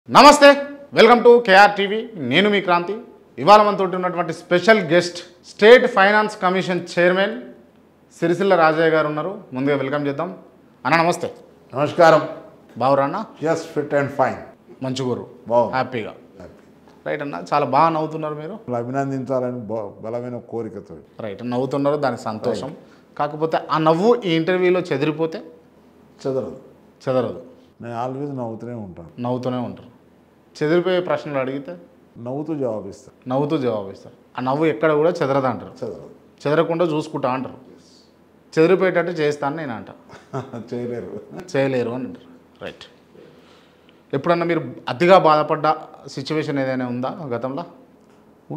నమస్తే welcome to KR TV నేను మీ క్రాంతి ఇవాళ మనతో ఉన్నటువంటి special guest state finance commission chairman Sirisilla Rajaiah గారు ఉన్నారు ముందుగా వెల్కమ్ చేద్దాం అన్న నమస్తే నమస్కారం బావురా అన్న జస్ట్ ఫిట్ అండ్ ఫైన్ మంచిగురు బాగుంది. హ్యాపీగా రైట్ అన్న చాలా బాగా నవ్వుతున్నారు మీరు అభినందించాలని బలమైన కోరికతో రైట్ నవ్వుతున్నారు దానికి సంతోషం కాకపోతే ఆ నవ్వు ఈ ఇంటర్వ్యూలో చెదిరిపోతే చదరదు చెదరదు నేను ఆల్వేజ్ నవ్వుతూనే ఉంటాను నవ్వుతూనే ఉంటారు చెదిరిపోయే ప్రశ్నలు అడిగితే నవ్వుతూ జవాబిస్తాను నవ్వుతూ జవాబిస్తారు ఆ నవ్వు ఎక్కడ కూడా చెదరదు అంటారు చదరదు చెదరకుండా చూసుకుంటా అంటారు చెదిరిపోయేటట్టు చేస్తాను నేను అంట చేయలేరు చేయలేరు అని అంటారు రైట్ ఎప్పుడన్నా మీరు అతిగా బాధపడ్డ సిచ్యువేషన్ ఏదైనా ఉందా గతంలో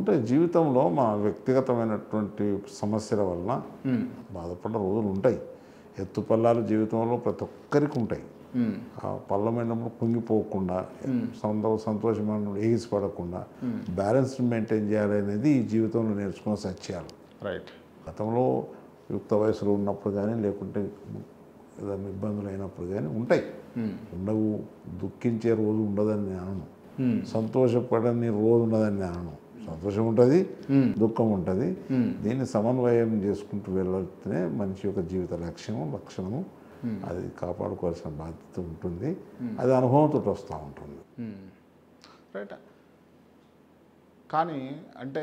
ఉంటాయి జీవితంలో మా వ్యక్తిగతమైనటువంటి సమస్యల వలన బాధపడ్డ రోజులు ఉంటాయి ఎత్తుపల్లాలు జీవితంలో ప్రతి ఒక్కరికి ఉంటాయి ఆ పల్లమైనప్పుడు కుంగిపోకుండా సంతోషమైన ఎగిసిపడకుండా బ్యాలెన్స్ మెయింటైన్ చేయాలి అనేది ఈ జీవితంలో నేర్చుకున్న సత్యాలు రైట్ గతంలో యుక్త వయసులో ఉన్నప్పుడు కానీ లేకుంటే ఏదైనా ఇబ్బందులు అయినప్పుడు కానీ ఉంటాయి ఉండవు దుఃఖించే రోజు ఉండదని నేను అనను సంతోషపడని రోజు ఉండదని నేను అనను సంతోషం ఉంటుంది దుఃఖం ఉంటుంది దీన్ని సమన్వయం చేసుకుంటూ వెళ్ళితేనే మనిషి యొక్క జీవిత లక్షణము అది కాపాడుకోవాల్సిన బాధ్యత ఉంటుంది అది అనుభవంతో వస్తూ ఉంటుంది రైట్ కానీ అంటే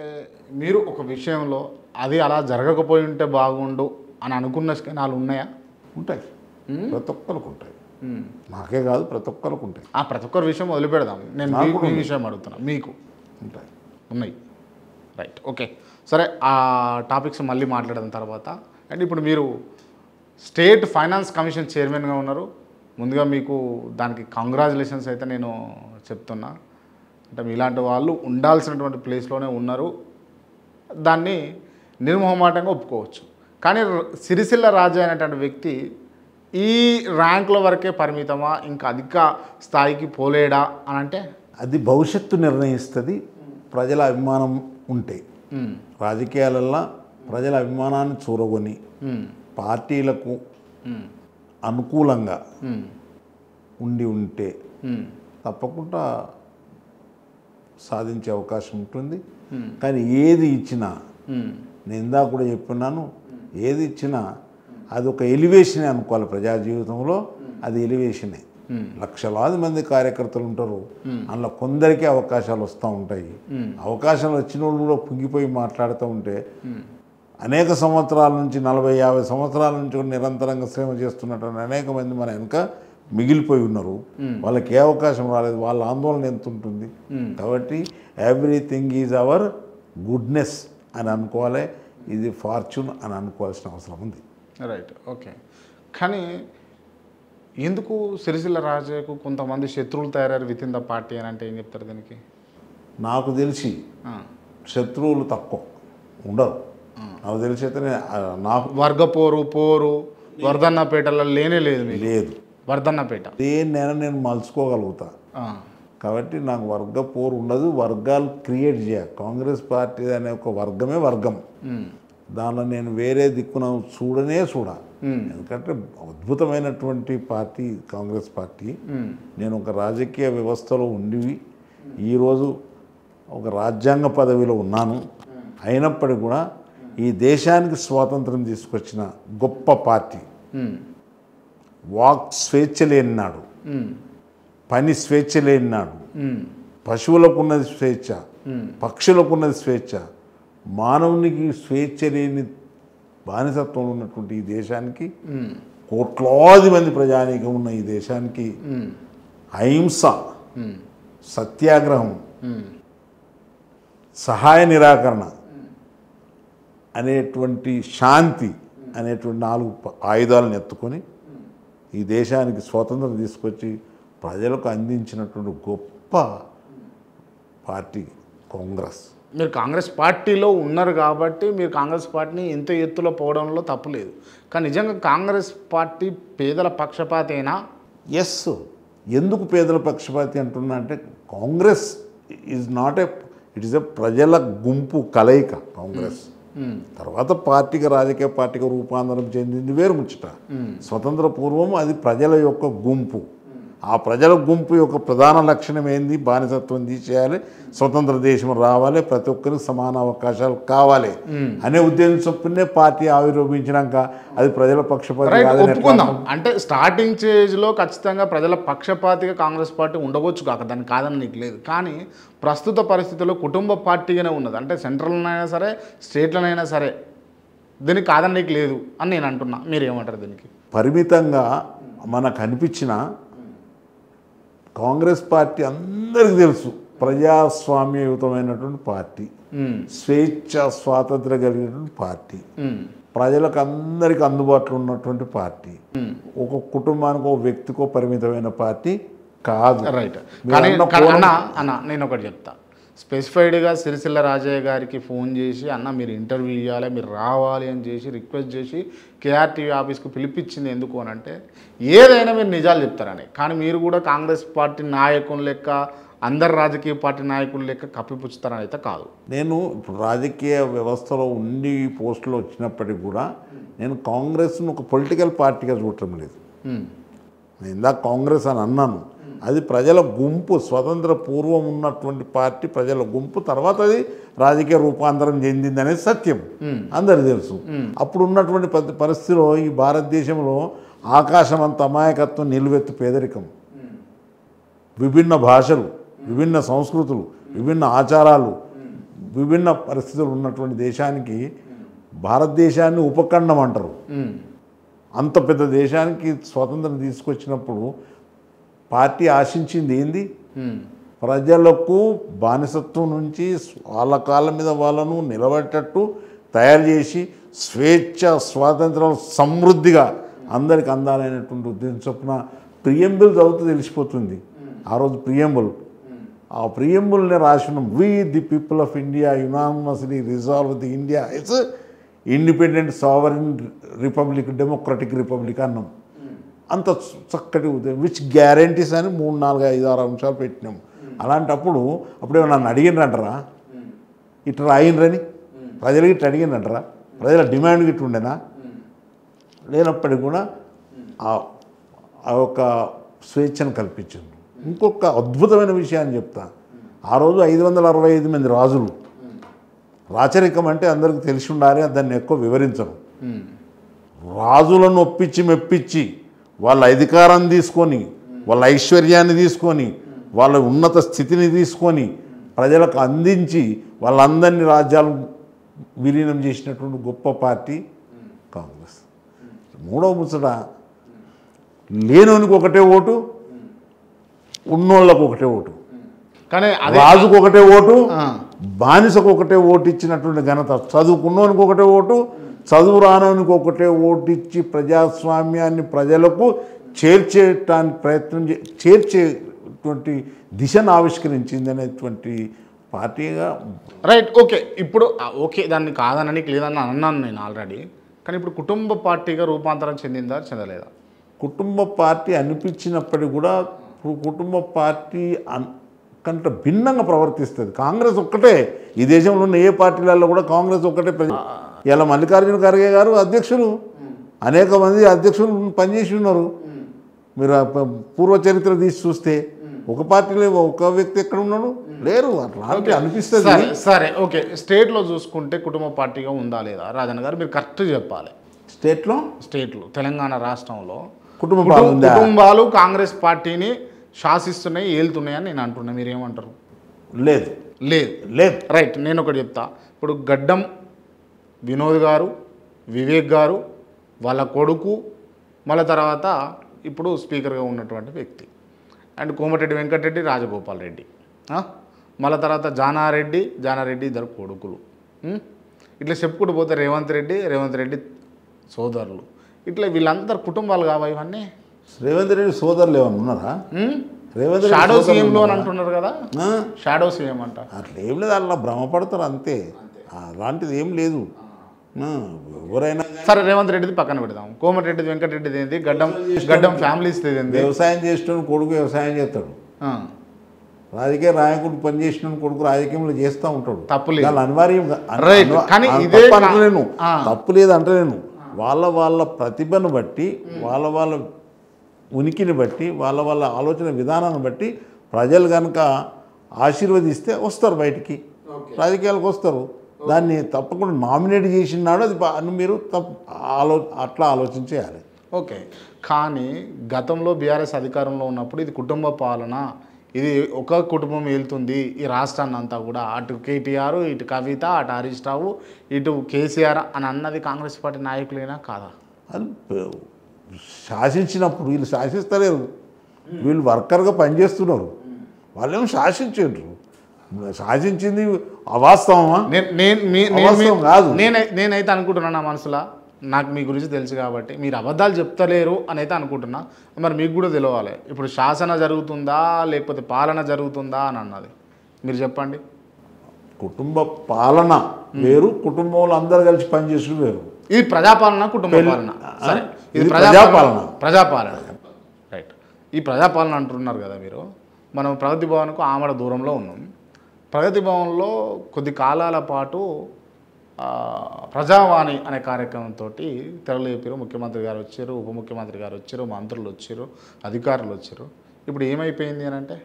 మీరు ఒక విషయంలో అది అలా జరగకపోయి ఉంటే బాగుండు అని అనుకున్న క్షణాలు ఉన్నాయా ఉంటాయి ప్రతి ఒక్కరికి ఉంటాయి నాకే కాదు ప్రతి ఒక్కరికి ఉంటాయి ప్రతి ఒక్కరి విషయం వదిలిపెడదాం నేను మీ విషయం అడుగుతున్నా మీకు ఉంటాయి ఉన్నాయి రైట్ ఓకే సరే ఆ టాపిక్స్ మళ్ళీ మాట్లాడిన తర్వాత అండ్ ఇప్పుడు మీరు స్టేట్ ఫైనాన్స్ కమిషన్ చైర్మన్గా ఉన్నారు ముందుగా మీకు దానికి కంగ్రాచులేషన్స్ అయితే నేను చెప్తున్నా అంటే మీలాంటి వాళ్ళు ఉండాల్సినటువంటి ప్లేస్లోనే ఉన్నారు దాన్ని నిర్మోహమాటంగా ఒప్పుకోవచ్చు కానీ సిరిసిల్ల రాజు అనేటువంటి వ్యక్తి ఈ ర్యాంకుల వరకే పరిమితమా ఇంకా అధిక స్థాయికి పోలేడా అని అంటే అది భవిష్యత్తు నిర్ణయిస్తుంది ప్రజల అభిమానం ఉంటే రాజకీయాలల్లో ప్రజల అభిమానాన్ని చూరగొని పార్టీలకు అనుకూలంగా ఉంటే తప్పకుండా సాధించే అవకాశం ఉంటుంది కానీ ఏది ఇచ్చినా నేను ఇందాక కూడా చెప్పున్నాను ఏది ఇచ్చినా అది ఒక ఎలివేషనే అనుకోవాలి ప్రజా జీవితంలో అది ఎలివేషనే లక్షలాది మంది కార్యకర్తలు ఉంటారు అందులో కొందరికీ అవకాశాలు వస్తూ ఉంటాయి అవకాశాలు వచ్చిన వాళ్ళు కూడా పొంగిపోయి మాట్లాడుతూ ఉంటే అనేక సంవత్సరాల నుంచి 40-50 సంవత్సరాల నుంచి కూడా నిరంతరంగా శ్రమ చేస్తున్నటువంటి అనేక మంది మన వెనుక మిగిలిపోయి ఉన్నారు వాళ్ళకి ఏ అవకాశం రాలేదు వాళ్ళ ఆందోళన ఎంత ఉంటుంది కాబట్టి ఎవ్రీథింగ్ ఈజ్ అవర్ గుడ్నెస్ అని అనుకోవాలి ఇది ఫార్చ్యూన్ అని అనుకోవాల్సిన అవసరం ఉంది రైట్ ఓకే కానీ ఎందుకు సిరిసిల్ల రాజయ్యకు కొంతమంది శత్రువులు తయారయ్యారు విత్ ఇన్ ద పార్టీ అని అంటే ఏం చెప్తారు దీనికి నాకు తెలిసి శత్రువులు తక్కువ ఉండరు నాకు తెలిసి అయితే నాకు పోరు వర్ధన్నపేటలో లేనే లేదు లేదు వర్ధన్నపేట దేన్నైనా నేను మలుచుకోగలుగుతా కాబట్టి నాకు వర్గ పోరు ఉండదు వర్గాలు క్రియేట్ చేయాలి కాంగ్రెస్ పార్టీ అనే ఒక వర్గమే వర్గం దానిలో నేను వేరే దిక్కున చూడ ఎందుకంటే అద్భుతమైనటువంటి పార్టీ కాంగ్రెస్ పార్టీ నేను ఒక రాజకీయ వ్యవస్థలో ఉండి ఈరోజు ఒక రాజ్యాంగ పదవిలో ఉన్నాను అయినప్పటికీ కూడా ఈ దేశానికి స్వాతంత్రం తీసుకొచ్చిన గొప్ప పార్టీ వాక్ స్వేచ్ఛ లేని నాడు పని స్వేచ్ఛ లేని నాడు పశువులకు ఉన్నది స్వేచ్ఛ పక్షులకు ఉన్నది స్వేచ్ఛ మానవునికి స్వేచ్ఛ లేని బానిసత్వం ఉన్నటువంటి ఈ దేశానికి కోట్లాది మంది ప్రజానీకం ఉన్న ఈ దేశానికి అహింస సత్యాగ్రహం సహాయ నిరాకరణ అనేటువంటి శాంతి అనేటువంటి 4 ఆయుధాలను ఎత్తుకొని ఈ దేశానికి స్వాతంత్రం తీసుకొచ్చి ప్రజలకు అందించినటువంటి గొప్ప పార్టీ కాంగ్రెస్ మీరు కాంగ్రెస్ పార్టీలో ఉన్నారు కాబట్టి మీరు కాంగ్రెస్ పార్టీని ఎంత ఎత్తులో పోవడంలో తప్పులేదు కానీ నిజంగా కాంగ్రెస్ పార్టీ పేదల పక్షపాతేనా ఎస్ ఎందుకు పేదల పక్షపాతి అంటున్నా అంటే Congress is not it is a ప్రజల గుంపు కలయిక కాంగ్రెస్ తర్వాత పార్టీకి రాజకీయ పార్టీకి రూపాంతరం చెందింది వేరు ముచ్చట స్వతంత్ర పూర్వం అది ప్రజల యొక్క గుంపు ఆ ప్రజల గుంపు యొక్క ప్రధాన లక్షణం ఏంది? బానిసత్వం తీసేయాలి, స్వతంత్ర దేశం రావాలి, ప్రతి ఒక్కరికి సమాన అవకాశాలు కావాలి అనే ఉద్దేశం చొప్పునే పార్టీ ఆవిర్భవించినాక అది ప్రజల పక్షపాతి కాదని ఎట్లా ఒప్పుకుందాం. అంటే స్టార్టింగ్ స్టేజ్లో ఖచ్చితంగా ప్రజల పక్షపాతిగా కాంగ్రెస్ పార్టీ ఉండవచ్చు కాక దాన్ని కాదని నీకు లేదు. కానీ ప్రస్తుత పరిస్థితుల్లో కుటుంబ పార్టీగానే ఉన్నది. అంటే సెంట్రల్నైనా సరే స్టేట్లనైనా సరే దీనికి కాదని నీకు లేదు అని నేను అంటున్నా. మీరు ఏమంటారు దీనికి? పరిమితంగా మనకు అనిపించిన కాంగ్రెస్ పార్టీ అందరికీ తెలుసు ప్రజాస్వామ్యయుతమైనటువంటి పార్టీ, స్వేచ్ఛ స్వాతంత్రం కలిగినటువంటి పార్టీ, ప్రజలకు అందరికీ అందుబాటులో ఉన్నటువంటి పార్టీ, ఒక కుటుంబానికి ఒక వ్యక్తికో పరిమితమైన పార్టీ కాదు. రైట్. కానీ అన్న నేను ఒకటి చెప్తా. స్పెసిఫైడ్గా సిరిసిల్ల రాజయ్య గారికి ఫోన్ చేసి అన్న మీరు ఇంటర్వ్యూ ఇవ్వాలి, మీరు రావాలి అని చేసి రిక్వెస్ట్ చేసి కేఆర్టీవీ ఆఫీస్కి పిలిపించింది ఎందుకు అని అంటే ఏదైనా మీరు నిజాలు చెప్తారని. కానీ మీరు కూడా కాంగ్రెస్ పార్టీ నాయకులు లెక్క అందరు రాజకీయ పార్టీ నాయకులు లెక్క కప్పిపుచ్చుతారని అయితే కాదు. నేను ఇప్పుడు రాజకీయ వ్యవస్థలో ఉండి పోస్టులు వచ్చినప్పటికీ కూడా నేను కాంగ్రెస్ను ఒక పొలిటికల్ పార్టీగా చూడటం లేదు. నేను ఇందాక కాంగ్రెస్ అని అన్నాను, అది ప్రజల గుంపు, స్వతంత్ర పూర్వం ఉన్నటువంటి పార్టీ ప్రజల గుంపు, తర్వాత అది రాజకీయ రూపాంతరం చెందింది అనేది సత్యం, అందరికీ తెలుసు. అప్పుడు ఉన్నటువంటి పరిస్థితిలో ఈ భారతదేశంలో ఆకాశం అంత అమాయకత్వం, నిలువెత్తు పేదరికం, విభిన్న భాషలు, విభిన్న సంస్కృతులు, విభిన్న ఆచారాలు, విభిన్న పరిస్థితులు ఉన్నటువంటి దేశానికి భారతదేశాన్ని ఉపఖండం అంటారు. అంత పెద్ద దేశానికి స్వాతంత్రం తీసుకొచ్చినప్పుడు పార్టీ ఆశించింది ఏంది? ప్రజలకు బానిసత్వం నుంచి వాళ్ళ కాళ్ళ మీద వాళ్ళను నిలబెట్టేటట్టు తయారు చేసి స్వేచ్ఛ స్వాతంత్రం సమృద్ధిగా అందరికి అందాలనేటువంటి ఉద్దేశం చొప్పున ప్రియంబుల్ చదివితే తెలిసిపోతుంది. ఆ రోజు ప్రియంబుల్, ఆ ప్రియంబుల్ని రాసినాం. We the people of India unanimously resolve the India its independent sovereign republic, democratic republic అన్నాం. అంత చక్కటి ఉదయం విచ్ గ్యారంటీస్ అని 3, 4, 5, 6 అంశాలు పెట్టినాం. అలాంటప్పుడు అప్పుడే నన్ను అడిగినరా ఇట్లా రాయినరని, ప్రజలకి ఇట్లా అడిగినరా, ప్రజల డిమాండ్ గిట్టు ఉండేనా? లేనప్పటికీ కూడా ఆ యొక్క స్వేచ్ఛను కల్పించింది. ఇంకొక అద్భుతమైన విషయాన్ని చెప్తా. ఆ రోజు 565 మంది రాజులు. రాచరికం అంటే అందరికీ తెలిసి ఉండాలి, దాన్ని ఎక్కువ వివరించరు. రాజులను ఒప్పించి మెప్పించి వాళ్ళ అధికారాన్ని తీసుకొని, వాళ్ళ ఐశ్వర్యాన్ని తీసుకొని, వాళ్ళ ఉన్నత స్థితిని తీసుకొని ప్రజలకు అందించి వాళ్ళందరినీ రాజ్యాలు విలీనం చేసినటువంటి గొప్ప పార్టీ కాంగ్రెస్. మూడవ ముచ్చట, లేనోనికి ఒకటే ఓటు, ఉన్నోళ్ళకు ఒకటే ఓటు. కానీ రాజుకు ఒకటే ఓటు, బానిసకు ఒకటే ఓటు ఇచ్చినటువంటి ఘనత. చదువుకున్నోనికి ఒకటే ఓటు, చదువు రానోనికి ఒకటే ఓటు ఇచ్చి ప్రజాస్వామ్యాన్ని ప్రజలకు చేర్చేటానికి ప్రయత్నం చేర్చేటువంటి దిశను ఆవిష్కరించింది అనేటువంటి పార్టీగా. రైట్. ఓకే. ఇప్పుడు ఓకే దాన్ని కాదనని లేదని అన్నాను నేను ఆల్రెడీ. కానీ ఇప్పుడు కుటుంబ పార్టీగా రూపాంతరం చెందిందా చెందలేదా? కుటుంబ పార్టీ అనిపించినప్పటికీ కూడా కుటుంబ పార్టీ కంటే భిన్నంగా ప్రవర్తిస్తుంది. కాంగ్రెస్ ఒక్కటే ఈ దేశంలో ఉన్న ఏ పార్టీలలో కూడా కాంగ్రెస్ ఒక్కటే. ఇలా మల్లికార్జున ఖర్గే గారు అధ్యక్షులు, అనేక మంది అధ్యక్షులు పనిచేసి ఉన్నారు. మీరు పూర్వ చరిత్ర తీసి చూస్తే ఒక పార్టీలో ఒక వ్యక్తి ఎక్కడ ఉన్నాడు, లేరు. అట్లా అనిపిస్తుంది. సరే ఓకే. స్టేట్లో చూసుకుంటే కుటుంబ పార్టీగా ఉందా లేదా రాజన్న గారు మీరు కరెక్ట్ చెప్పాలి. స్టేట్లో తెలంగాణ రాష్ట్రంలో కుటుంబాలు కాంగ్రెస్ పార్టీని శాసిస్తున్నాయి, ఏలుతున్నాయని నేను అంటున్నా. మీరు ఏమంటారు? లేదు లేదు లేదు రైట్. నేను ఒకటి చెప్తా. ఇప్పుడు గడ్డం వినోద్ గారు, వివేక్ గారు, వాళ్ళ కొడుకు, మళ్ళీ తర్వాత ఇప్పుడు స్పీకర్గా ఉన్నటువంటి వ్యక్తి, అండ్ కోమటిరెడ్డి వెంకటరెడ్డి, రాజగోపాల్ రెడ్డి, మళ్ళీ తర్వాత జానారెడ్డి ఇద్దరు కొడుకులు. ఇట్లా చెప్పుకుంటూ పోతే రేవంత్ రెడ్డి సోదరులు, ఇట్లా వీళ్ళందరూ కుటుంబాలు కావా ఇవన్నీ? రేవంత్ రెడ్డి సోదరులు ఏమన్నా ఉన్నారా? రేవంత్ రెడ్డి షాడో సీఎంలో అని అంటున్నారు కదా, షాడో సీఎం అంట. అట్లా ఏం లేదు, అట్లా భ్రమపడతారు అంతే, అలాంటిది ఏం లేదు. ఎవరైనా సరే రేవంత్ రెడ్డిది పక్కన పెడదాం. కోమటిరెడ్డి వెంకటరెడ్డిది ఏంది, గడ్డం ఫ్యామిలీస్ ఏంది? వ్యవసాయం చేసిన కొడుకు వ్యవసాయం చేస్తాడు, రాజకీయ నాయకుడు పనిచేసిన కొడుకు రాజకీయంలో చేస్తూ ఉంటాడు. తప్పులేదు, అనివార్యంగా తప్పు లేదు అంటలేను. వాళ్ళ ప్రతిభను బట్టి వాళ్ళ ఉనికిని బట్టి వాళ్ళ ఆలోచన విధానాన్ని బట్టి ప్రజలు కనుక ఆశీర్వదిస్తే వస్తారు బయటికి, రాజకీయాలకు వస్తారు. దాన్ని తప్పకుండా నామినేట్ చేసినాడు అది మీరు అట్లా ఆలోచించేయాలి. ఓకే, కానీ గతంలో బీఆర్ఎస్ అధికారంలో ఉన్నప్పుడు ఇది కుటుంబ పాలన, ఇది ఒక కుటుంబం వెళ్తుంది ఈ రాష్ట్రాన్ని అంతా కూడా, అటు కేటీఆర్, ఇటు కవిత, అటు హరీష్ రావు, ఇటు కేసీఆర్ అని అన్నది కాంగ్రెస్ పార్టీ నాయకులైనా కాదా? అది శాసించినప్పుడు వీళ్ళు శాసిస్తలేరు, వీళ్ళు వర్కర్గా పనిచేస్తున్నారు, వాళ్ళేమో శాసించారు. శాసించింది అవాస్తవమా? కాదు. నేనైతే అనుకుంటున్నాను నా మనసులో, నాకు మీ గురించి తెలుసు కాబట్టి మీరు అబద్ధాలు చెప్తలేరు అని అయితే అనుకుంటున్నా. మరి మీకు కూడా తెలియాలి, ఇప్పుడు శాసన జరుగుతుందా లేకపోతే పాలన జరుగుతుందా అని అన్నది మీరు చెప్పండి. కుటుంబ పాలన వేరు, కుటుంబంలో అందరు కలిసి పనిచేసి వేరు. ఇది ప్రజాపాలన, కుటుంబ పాలన. సరే, ఇది ప్రజాపాలన రైట్. ఈ ప్రజాపాలన అంటున్నారు కదా మీరు. మనం ప్రగతి భవన్కు ఆమడ దూరంలో ఉన్నాం. ప్రగతి భవన్లో కొద్ది కాలాల పాటు ప్రజావాణి అనే కార్యక్రమంతో తెరలేపారు. ముఖ్యమంత్రి గారు వచ్చారు, ఉప ముఖ్యమంత్రి గారు వచ్చారు, మంత్రులు వచ్చారు, అధికారులు వచ్చారు. ఇప్పుడు ఏమైపోయింది అని అంటే,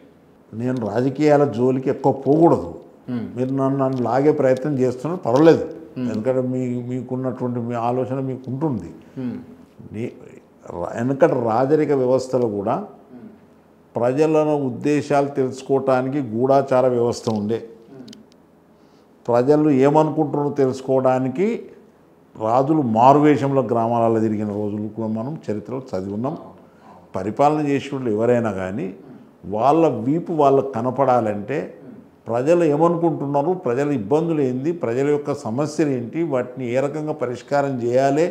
నేను రాజకీయాల జోలికి ఎక్కువ పోకూడదు, మీరు నన్ను లాగే ప్రయత్నం చేస్తున్నారు, పర్వాలేదు. ఎందుకంటే మీకున్నటువంటి మీ ఆలోచన మీకు ఉంటుంది. వెనకటి రాజరిక వ్యవస్థలో కూడా ప్రజలను ఉద్దేశాలు తెలుసుకోవటానికి గూఢాచార వ్యవస్థ ఉండే, ప్రజలు ఏమనుకుంటున్నారో తెలుసుకోవడానికి రాజులు మారువేషంలో గ్రామాలలో తిరిగిన రోజులు కూడా మనం చరిత్రలో చదివి ఉన్నాం. పరిపాలన చేసేవాళ్ళు ఎవరైనా కానీ వాళ్ళ వీపు వాళ్ళకు కనపడాలంటే ప్రజలు ఏమనుకుంటున్నారు, ప్రజల ఇబ్బందులు ఏంది, ప్రజల యొక్క సమస్యలు ఏంటి, వాటిని ఏ రకంగా పరిష్కారం చేయాలి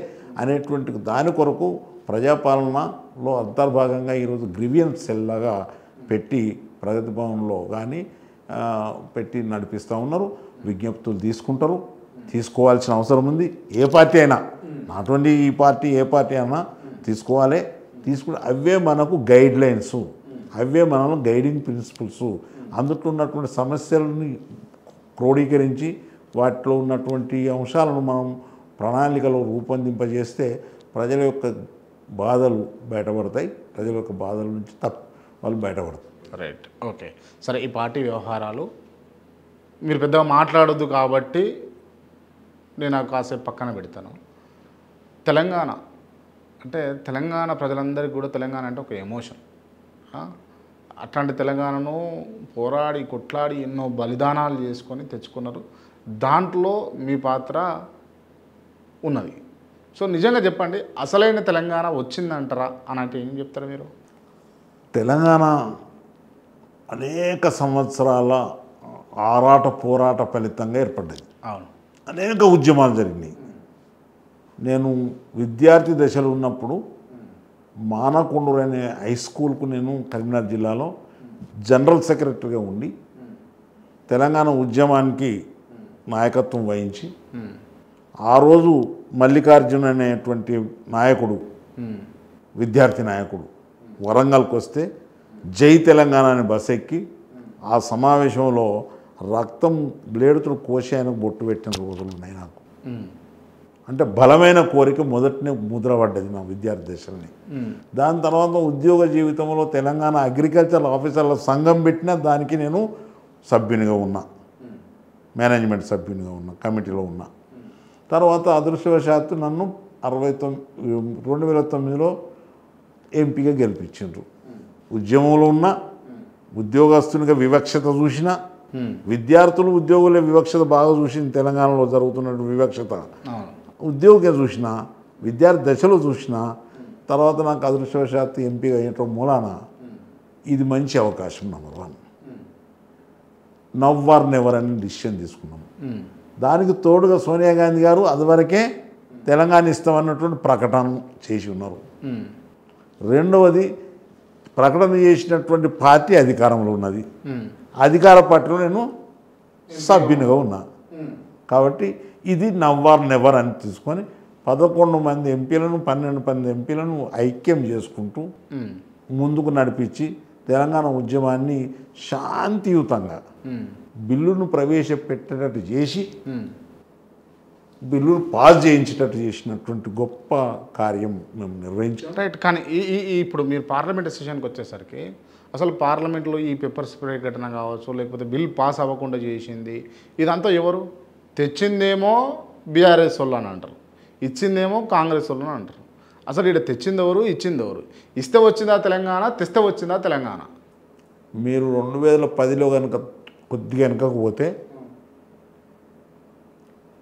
అనేటువంటి దాని కొరకు ప్రజాపాలనలో అంతర్భాగంగా ఈరోజు గ్రీవియన్స్ సెల్ లాగా పెట్టి ప్రగతి భవన్లో కానీ పెట్టి నడిపిస్తూ ఉన్నారు. విజ్ఞప్తులు తీసుకుంటారు, తీసుకోవాల్సిన అవసరం ఉంది. ఏ పార్టీ అయినా, నాట్ ఓన్లీ ఈ పార్టీ, ఏ పార్టీ అయినా తీసుకోవాలి. తీసుకుంటే అవే మనకు గైడ్ లైన్స్, అవే మనలో గైడింగ్ ప్రిన్సిపల్స్. అందులో ఉన్నటువంటి సమస్యలని క్రోడీకరించి వాటిలో ఉన్నటువంటి అంశాలను మనం ప్రణాళికలో రూపొందింపజేస్తే ప్రజల యొక్క బాధలు బయటపడతాయి, ప్రజల యొక్క బాధల నుంచి వాళ్ళు బయటపడతారు. Right, okay. సరే, ఈ పార్టీ వ్యవహారాలు మీరు పెద్దగా మాట్లాడొద్దు కాబట్టి నేను కాసేపు పక్కన పెడతాను. తెలంగాణ అంటే తెలంగాణ ప్రజలందరికీ కూడా తెలంగాణ అంటే ఒక ఎమోషన్. అట్లాంటి తెలంగాణను పోరాడి కొట్లాడి ఎన్నో బలిదానాలు చేసుకొని తెచ్చుకున్నారు. దాంట్లో మీ పాత్ర ఉన్నది. సో నిజంగా చెప్పండి, అసలైన తెలంగాణ వచ్చిందంటారా అని అంటే ఏం చెప్తారు మీరు? తెలంగాణ అనేక సంవత్సరాల ఆరాట పోరాట ఫలితంగా ఏర్పడ్డది. అవును, అనేక ఉద్యమాలు జరిగినాయి. నేను విద్యార్థి దశలో ఉన్నప్పుడు మానకొండూరు అనే హై స్కూల్కు నేను కరీంనగర్ జిల్లాలో జనరల్ సెక్రటరీగా ఉండి తెలంగాణ ఉద్యమానికి నాయకత్వం వహించి, ఆ రోజు మల్లికార్జున అనేటువంటి నాయకుడు, విద్యార్థి నాయకుడు వరంగల్కి వస్తే జై తెలంగాణ అని బస్ ఎక్కి ఆ సమావేశంలో రక్తం బ్లేడుతో కోసి ఆయనకు బొట్టు పెట్టిన రోజులు ఉన్నాయి నాకు. అంటే బలమైన కోరిక మొదటినే ముద్రపడ్డది మా విద్యార్థి దశల్ని. దాని తర్వాత ఉద్యోగ జీవితంలో తెలంగాణ అగ్రికల్చర్ ఆఫీసర్ల సంఘం పెట్టినా దానికి నేను సభ్యునిగా ఉన్నా, మేనేజ్మెంట్ సభ్యునిగా ఉన్నా, కమిటీలో ఉన్నా. తర్వాత అదృష్టవశాత్తు నన్ను 2009లో ఎంపీగా గెలిపించారు. ఉద్యమంలో ఉన్న ఉద్యోగస్తునిగా వివక్షత చూసిన, విద్యార్థులు ఉద్యోగుల వివక్షత బాగా చూసింది. తెలంగాణలో జరుగుతున్న వివక్షత ఉద్యోగిగా చూసిన, విద్యార్థి దశలో చూసిన. తర్వాత నాకు అదృష్టవశాత్తు ఎంపీగా అయ్యటం మూలాన ఇది మంచి అవకాశం. నెంబర్ 1 నవ్ ఆర్ నెవర్ అని డిసిషన్ తీసుకున్నాం. దానికి తోడుగా సోనియా గాంధీ గారు అదివరకే తెలంగాణ ఇస్తామన్నటువంటి ప్రకటన చేసి ఉన్నారు. రెండవది, ప్రకటన చేసినటువంటి పార్టీ అధికారంలో ఉన్నది, అధికార పార్టీలో నేను సభ్యునిగా ఉన్నా. కాబట్టి ఇది నవ్ ఆర్ నెవర్ అని తీసుకొని 11 మంది ఎంపీలను 12 ఎంపీలను ఐక్యం చేసుకుంటూ ముందుకు నడిపించి తెలంగాణ ఉద్యమాన్ని శాంతియుతంగా బిల్లును ప్రవేశపెట్టేటట్టు చేసి బిల్లులు పాస్ చేయించేటట్టు చేసినటువంటి గొప్ప కార్యం మేము నిర్వహించాం. రైట్. కానీ ఇప్పుడు మీరు పార్లమెంట్ సెషన్కి వచ్చేసరికి అసలు పార్లమెంట్లో ఈ పెప్పర్ స్ప్రే ఘటన కావచ్చు, లేకపోతే బిల్ పాస్ అవ్వకుండా చేసింది, ఇదంతా ఎవరు తెచ్చిందేమో బీఆర్ఎస్ వాళ్ళు అని అంటారు, ఇచ్చిందేమో కాంగ్రెస్ వాళ్ళు అని అంటారు. అసలు ఇక్కడ తెచ్చింది ఎవరు, ఇచ్చింది ఎవరు? ఇస్తే వచ్చిందా తెలంగాణ, తెస్తే వచ్చిందా తెలంగాణ? మీరు 2010లో కనుక కొద్దిగా వెనకకు పోతే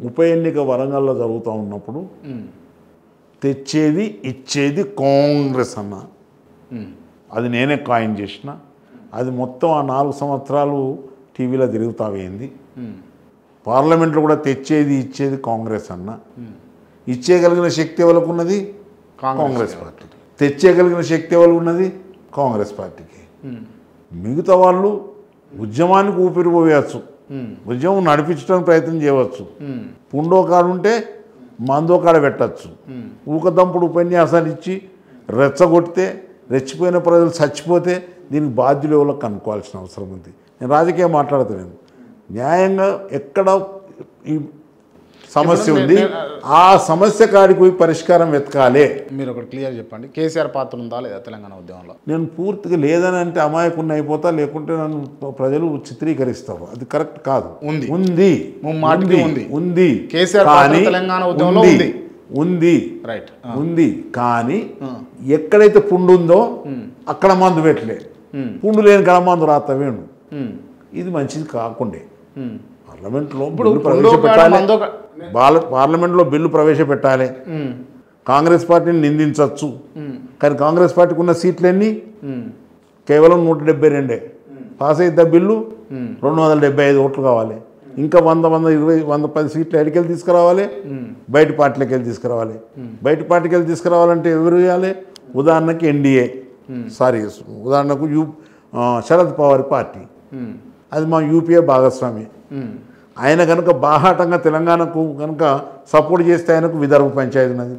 ఉప ఎన్నిక వరంగల్లో జరుగుతూ ఉన్నప్పుడు తెచ్చేది ఇచ్చేది కాంగ్రెస్ అన్న, అది నేనే కాయిన్ చేసిన. అది మొత్తం ఆ 4 సంవత్సరాలు టీవీలో తిరుగుతా పోయింది. పార్లమెంట్లో కూడా తెచ్చేది ఇచ్చేది కాంగ్రెస్ అన్న. ఇచ్చేయగలిగిన శక్తి ఎవరికి ఉన్నది? కాంగ్రెస్ పార్టీ. తెచ్చేయగలిగిన శక్తి ఎవరికి ఉన్నది? కాంగ్రెస్ పార్టీకి. మిగతా వాళ్ళు ఉద్యమానికి ఊపిరి పోయవచ్చు, ఉద్యమం నడిపించడానికి ప్రయత్నం చేయవచ్చు. పుండో కాడుంటే మందో కాడ పెట్టచ్చు. ఊకదంపుడు ఉపన్యాసాలు ఇచ్చి రెచ్చగొడితే, రెచ్చిపోయిన ప్రజలు చచ్చిపోతే దీనికి బాధ్యులు ఎవరో కనుక్కోవాల్సిన అవసరం ఉంది. నేను రాజకీయం మాట్లాడతలేను. న్యాయంగా ఎక్కడ ఈ సమస్య ఉంది, ఆ సమస్య కాడికి పోయి పరిష్కారం వెతకాలే. మీరు ఒకటి క్లియర్ చెప్పండి, కేసీఆర్ పాత్ర ఉందా లేదా తెలంగాణ ఉద్యమంలో? నేను పూర్తిగా లేదని అంటే అమాయకుడిని అయిపోతా, లేకుంటే నన్ను ప్రజలు చిత్రీకరిస్తారు. అది కరెక్ట్ కాదు. ఉంది ఉంది కేసీఆర్ పాత్ర తెలంగాణ ఉద్యమంలో ఉంది. ఉంది రైట్ ఉంది. కానీ ఎక్కడైతే పుండు ఉందో అక్కడ మందు పెట్టలే. పుండు లేని కడ మందు రాత వేణు. ఇది మంచిది కాకుండే. పార్లమెంట్లో బిల్లు ప్రవేశపెట్టాలి, పార్లమెంట్లో బిల్లు ప్రవేశపెట్టాలి. కాంగ్రెస్ పార్టీని నిందించవచ్చు, కానీ కాంగ్రెస్ పార్టీకి ఉన్న సీట్లు ఎన్ని? కేవలం 172. పాస్ అయితే బిల్లు 275 ఓట్లు కావాలి. ఇంకా 100-110 సీట్లు ఎడికెళ్ళి తీసుకురావాలి, బయట పార్టీలకు వెళ్ళి తీసుకురావాలి. బయట పార్టీకి వెళ్ళి తీసుకురావాలంటే ఎవరు ఇవ్వాలి? ఉదాహరణకి ఎన్డీఏ, ఉదాహరణకు శరద్ పవార్ పార్టీ, అది మా యూపీఏ భాగస్వామి. ఆయన కనుక బాహాటంగా తెలంగాణకు కనుక సపోర్ట్ చేస్తే ఆయనకు విదర్భ పంచాయతీ ఉన్నది.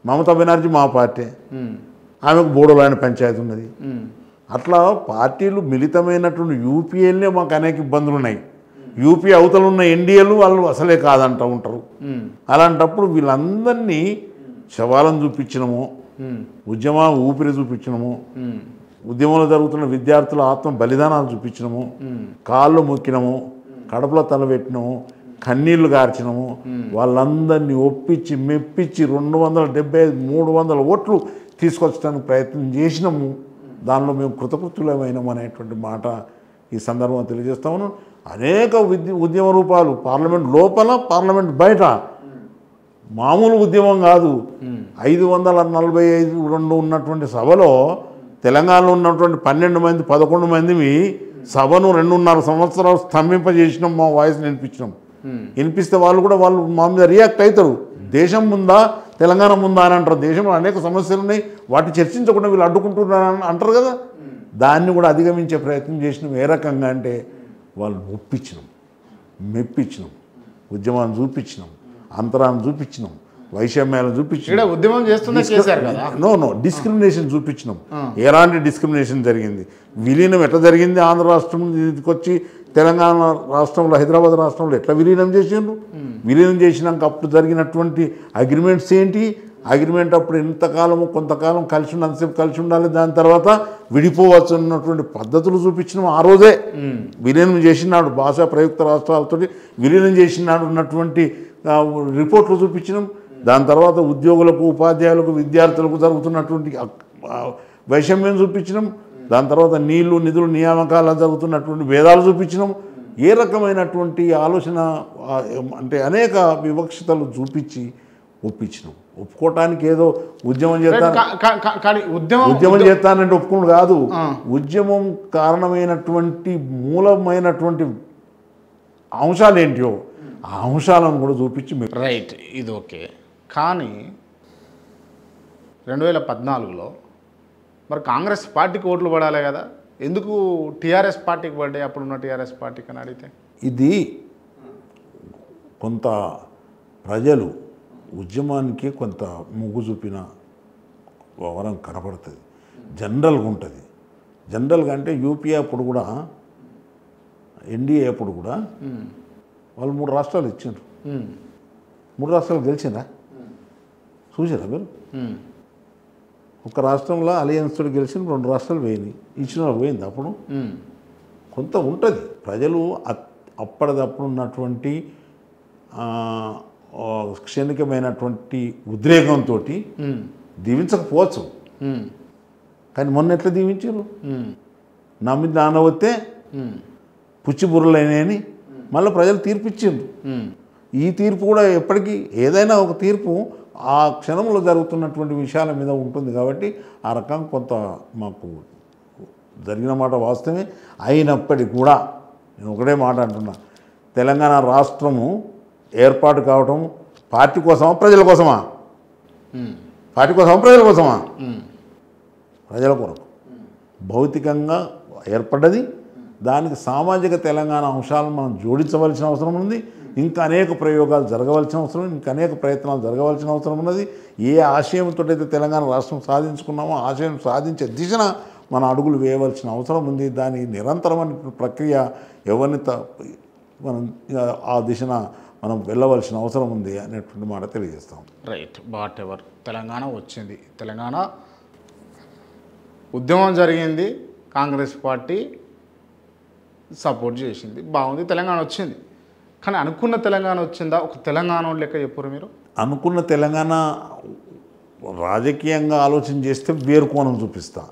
మమతా బెనర్జీ మా పార్టీ, ఆమెకు బోడోలైన పంచాయతీ ఉన్నది. అట్లా పార్టీలు మిళితమైనటువంటి యూపీఏలనే మాకు అనేక ఇబ్బందులు ఉన్నాయి. యూపీ అవతల ఉన్న ఎన్డీఏలు వాళ్ళు అసలే కాదంటూ ఉంటారు. అలాంటప్పుడు వీళ్ళందరినీ శవాలను చూపించినము, ఉద్యమ ఊపిరి చూపించినము, ఉద్యమంలో జరుగుతున్న విద్యార్థుల ఆత్మ బలిదానాలు చూపించినము, కాళ్ళు మొక్కినము, కడపలో తలబెట్టినము, కన్నీళ్లు కార్చినము. వాళ్ళందరినీ ఒప్పించి మెప్పించి 275-300 ఓట్లు తీసుకొచ్చడానికి ప్రయత్నం చేసినాము. దానిలో మేము కృతకృత్యులమైనాము అనేటువంటి మాట ఈ సందర్భంగా తెలియజేస్తాము. అనేక ఉద్యమ రూపాలు పార్లమెంట్ లోపల, పార్లమెంట్ బయట. మామూలు ఉద్యమం కాదు. 545 ఉన్నటువంటి సభలో తెలంగాణలో ఉన్నటువంటి 12 మంది 11 మంది సభను 2.5 సంవత్సరాలు స్తంభింపజేసినాం. మా వాయిస్ వినిపించినాం. వినిపిస్తే వాళ్ళు మా మీద రియాక్ట్ అవుతారు. దేశం ముందా తెలంగాణ ముందా అని అంటారు. దేశంలో అనేక సమస్యలు ఉన్నాయి, వాటి చర్చించకుండా వీళ్ళు అడ్డుకుంటున్నారని అంటారు కదా. దాన్ని కూడా అధిగమించే ప్రయత్నం చేసినాం. ఏ రకంగా అంటే వాళ్ళు ఒప్పించినాం, మెప్పించినాం, ఉద్యమాన్ని చూపించినాం, అంతరాన్ని చూపించినాం, వైషమ్యాలను చూపించినాం. ఉద్యమం చేస్తున్నా నో డిస్క్రిమినేషన్ చూపించినాం. ఎలాంటి డిస్క్రిమినేషన్ జరిగింది, విలీనం ఎట్లా జరిగింది, ఆంధ్ర రాష్ట్రం వచ్చి తెలంగాణ రాష్ట్రంలో, హైదరాబాద్ రాష్ట్రంలో ఎట్లా విలీనం చేసిండ్రు, విలీనం చేసినాక అప్పుడు జరిగినటువంటి అగ్రిమెంట్స్ ఏంటి, అగ్రిమెంట్ అప్పుడు కొంతకాలం కలిసి ఉన్నంతసేపు కలిసి ఉండాలి, దాని తర్వాత విడిపోవచ్చు అన్నటువంటి పద్ధతులు చూపించినాం. ఆ రోజే విలీనం చేసినాడు, భాషా ప్రయుక్త రాష్ట్రాలతో విలీనం చేసినాడు ఉన్నటువంటి రిపోర్ట్లు చూపించినాం. దాని తర్వాత ఉద్యోగులకు, ఉపాధ్యాయులకు, విద్యార్థులకు జరుగుతున్నటువంటి వైషమ్యం చూపించినాం. దాని తర్వాత నీళ్లు, నిధులు, నియామకాలు జరుగుతున్నటువంటి భేదాలు చూపించినాం. ఏ రకమైనటువంటి ఆలోచన అంటే అనేక వివక్షతలు చూపించి ఒప్పించినాం. ఒప్పుకోవటానికి ఏదో ఉద్యమం చేస్తానంటే ఒప్పుకోడు కాదు. ఉద్యమం కారణమైనటువంటి మూలమైనటువంటి అంశాలు ఏంటియో ఆ అంశాలను కూడా చూపించి రైట్. ఇది ఓకే. కానీ 2014లో మరి కాంగ్రెస్ పార్టీకి ఓట్లు పడాలి కదా, ఎందుకు టీఆర్ఎస్ పార్టీకి పడ్డాయి అప్పుడున్న టీఆర్ఎస్ పార్టీకి అని అడిగితే? ఇది కొంత ప్రజలు ఉద్యమానికి కొంత మొగ్గు చూపిన వరం కనపడుతుంది. జనరల్గా ఉంటుంది. జనరల్గా అంటే యూపీఏ అప్పుడు కూడా, ఎన్డీఏ అప్పుడు కూడా వాళ్ళు 3 రాష్ట్రాలు ఇచ్చారు. 3 రాష్ట్రాలు గెలిచిందా చూసారా మీరు? ఒక రాష్ట్రంలో అలయన్స్ తోటి గెలిచిన 2 రాష్ట్రాలు పోయినాయి, ఇచ్చిన వాళ్ళు పోయింది. అప్పుడు కొంత ఉంటుంది. ప్రజలు అప్పటిదప్పుడు ఉన్నటువంటి క్షణికమైనటువంటి ఉద్రేకంతో దీవించకపోవచ్చు, కానీ మొన్న ఎట్లా దీవించారు? నా మీద నానవస్తే పుచ్చిబుర్రలైనని మళ్ళీ ప్రజలు తీర్పు ఇచ్చిండ్రు. ఈ తీర్పు కూడా ఎప్పటికీ ఏదైనా ఒక తీర్పు ఆ క్షణంలో జరుగుతున్నటువంటి విషయాల మీద ఉంటుంది కాబట్టి ఆ రకంగా కొంత మాకు జరిగిన మాట వాస్తవమే. అయినప్పటికీ కూడా నేను ఒకటే మాట అంటున్నా, తెలంగాణ రాష్ట్రము ఏర్పాటు కావటం పార్టీ కోసమా ప్రజల కోసమా? పార్టీ కోసమా ప్రజల కోసమా? ప్రజల కొరకు భౌతికంగా ఏర్పడ్డది. దానికి సామాజిక తెలంగాణ అంశాలను మనం జోడించవలసిన అవసరం ఉంది. ఇంకా అనేక ప్రయోగాలు జరగవలసిన అవసరం, ఇంకా అనేక ప్రయత్నాలు జరగవలసిన అవసరం ఉన్నది. ఏ ఆశయంతో అయితే తెలంగాణ రాష్ట్రం సాధించుకున్నామో ఆశయం సాధించే దిశన మన అడుగులు వేయవలసిన అవసరం ఉంది. దాని నిరంతరమైన ప్రక్రియ ఎవరిని మనం ఆ దిశన మనం వెళ్ళవలసిన అవసరం ఉంది అనేటువంటి మాట తెలియజేస్తాం. రైట్. వాట్ ఎవర్, తెలంగాణ వచ్చింది, తెలంగాణ ఉద్యమం జరిగింది, కాంగ్రెస్ పార్టీ సపోర్ట్ చేసింది, బాగుంది, తెలంగాణ వచ్చింది. కానీ అనుకున్న తెలంగాణ వచ్చిందా? ఒక తెలంగాణ లెక్క చెప్పరు మీరు. అనుకున్న తెలంగాణ రాజకీయంగా ఆలోచన చేస్తే వేరు కోణం చూపిస్తా,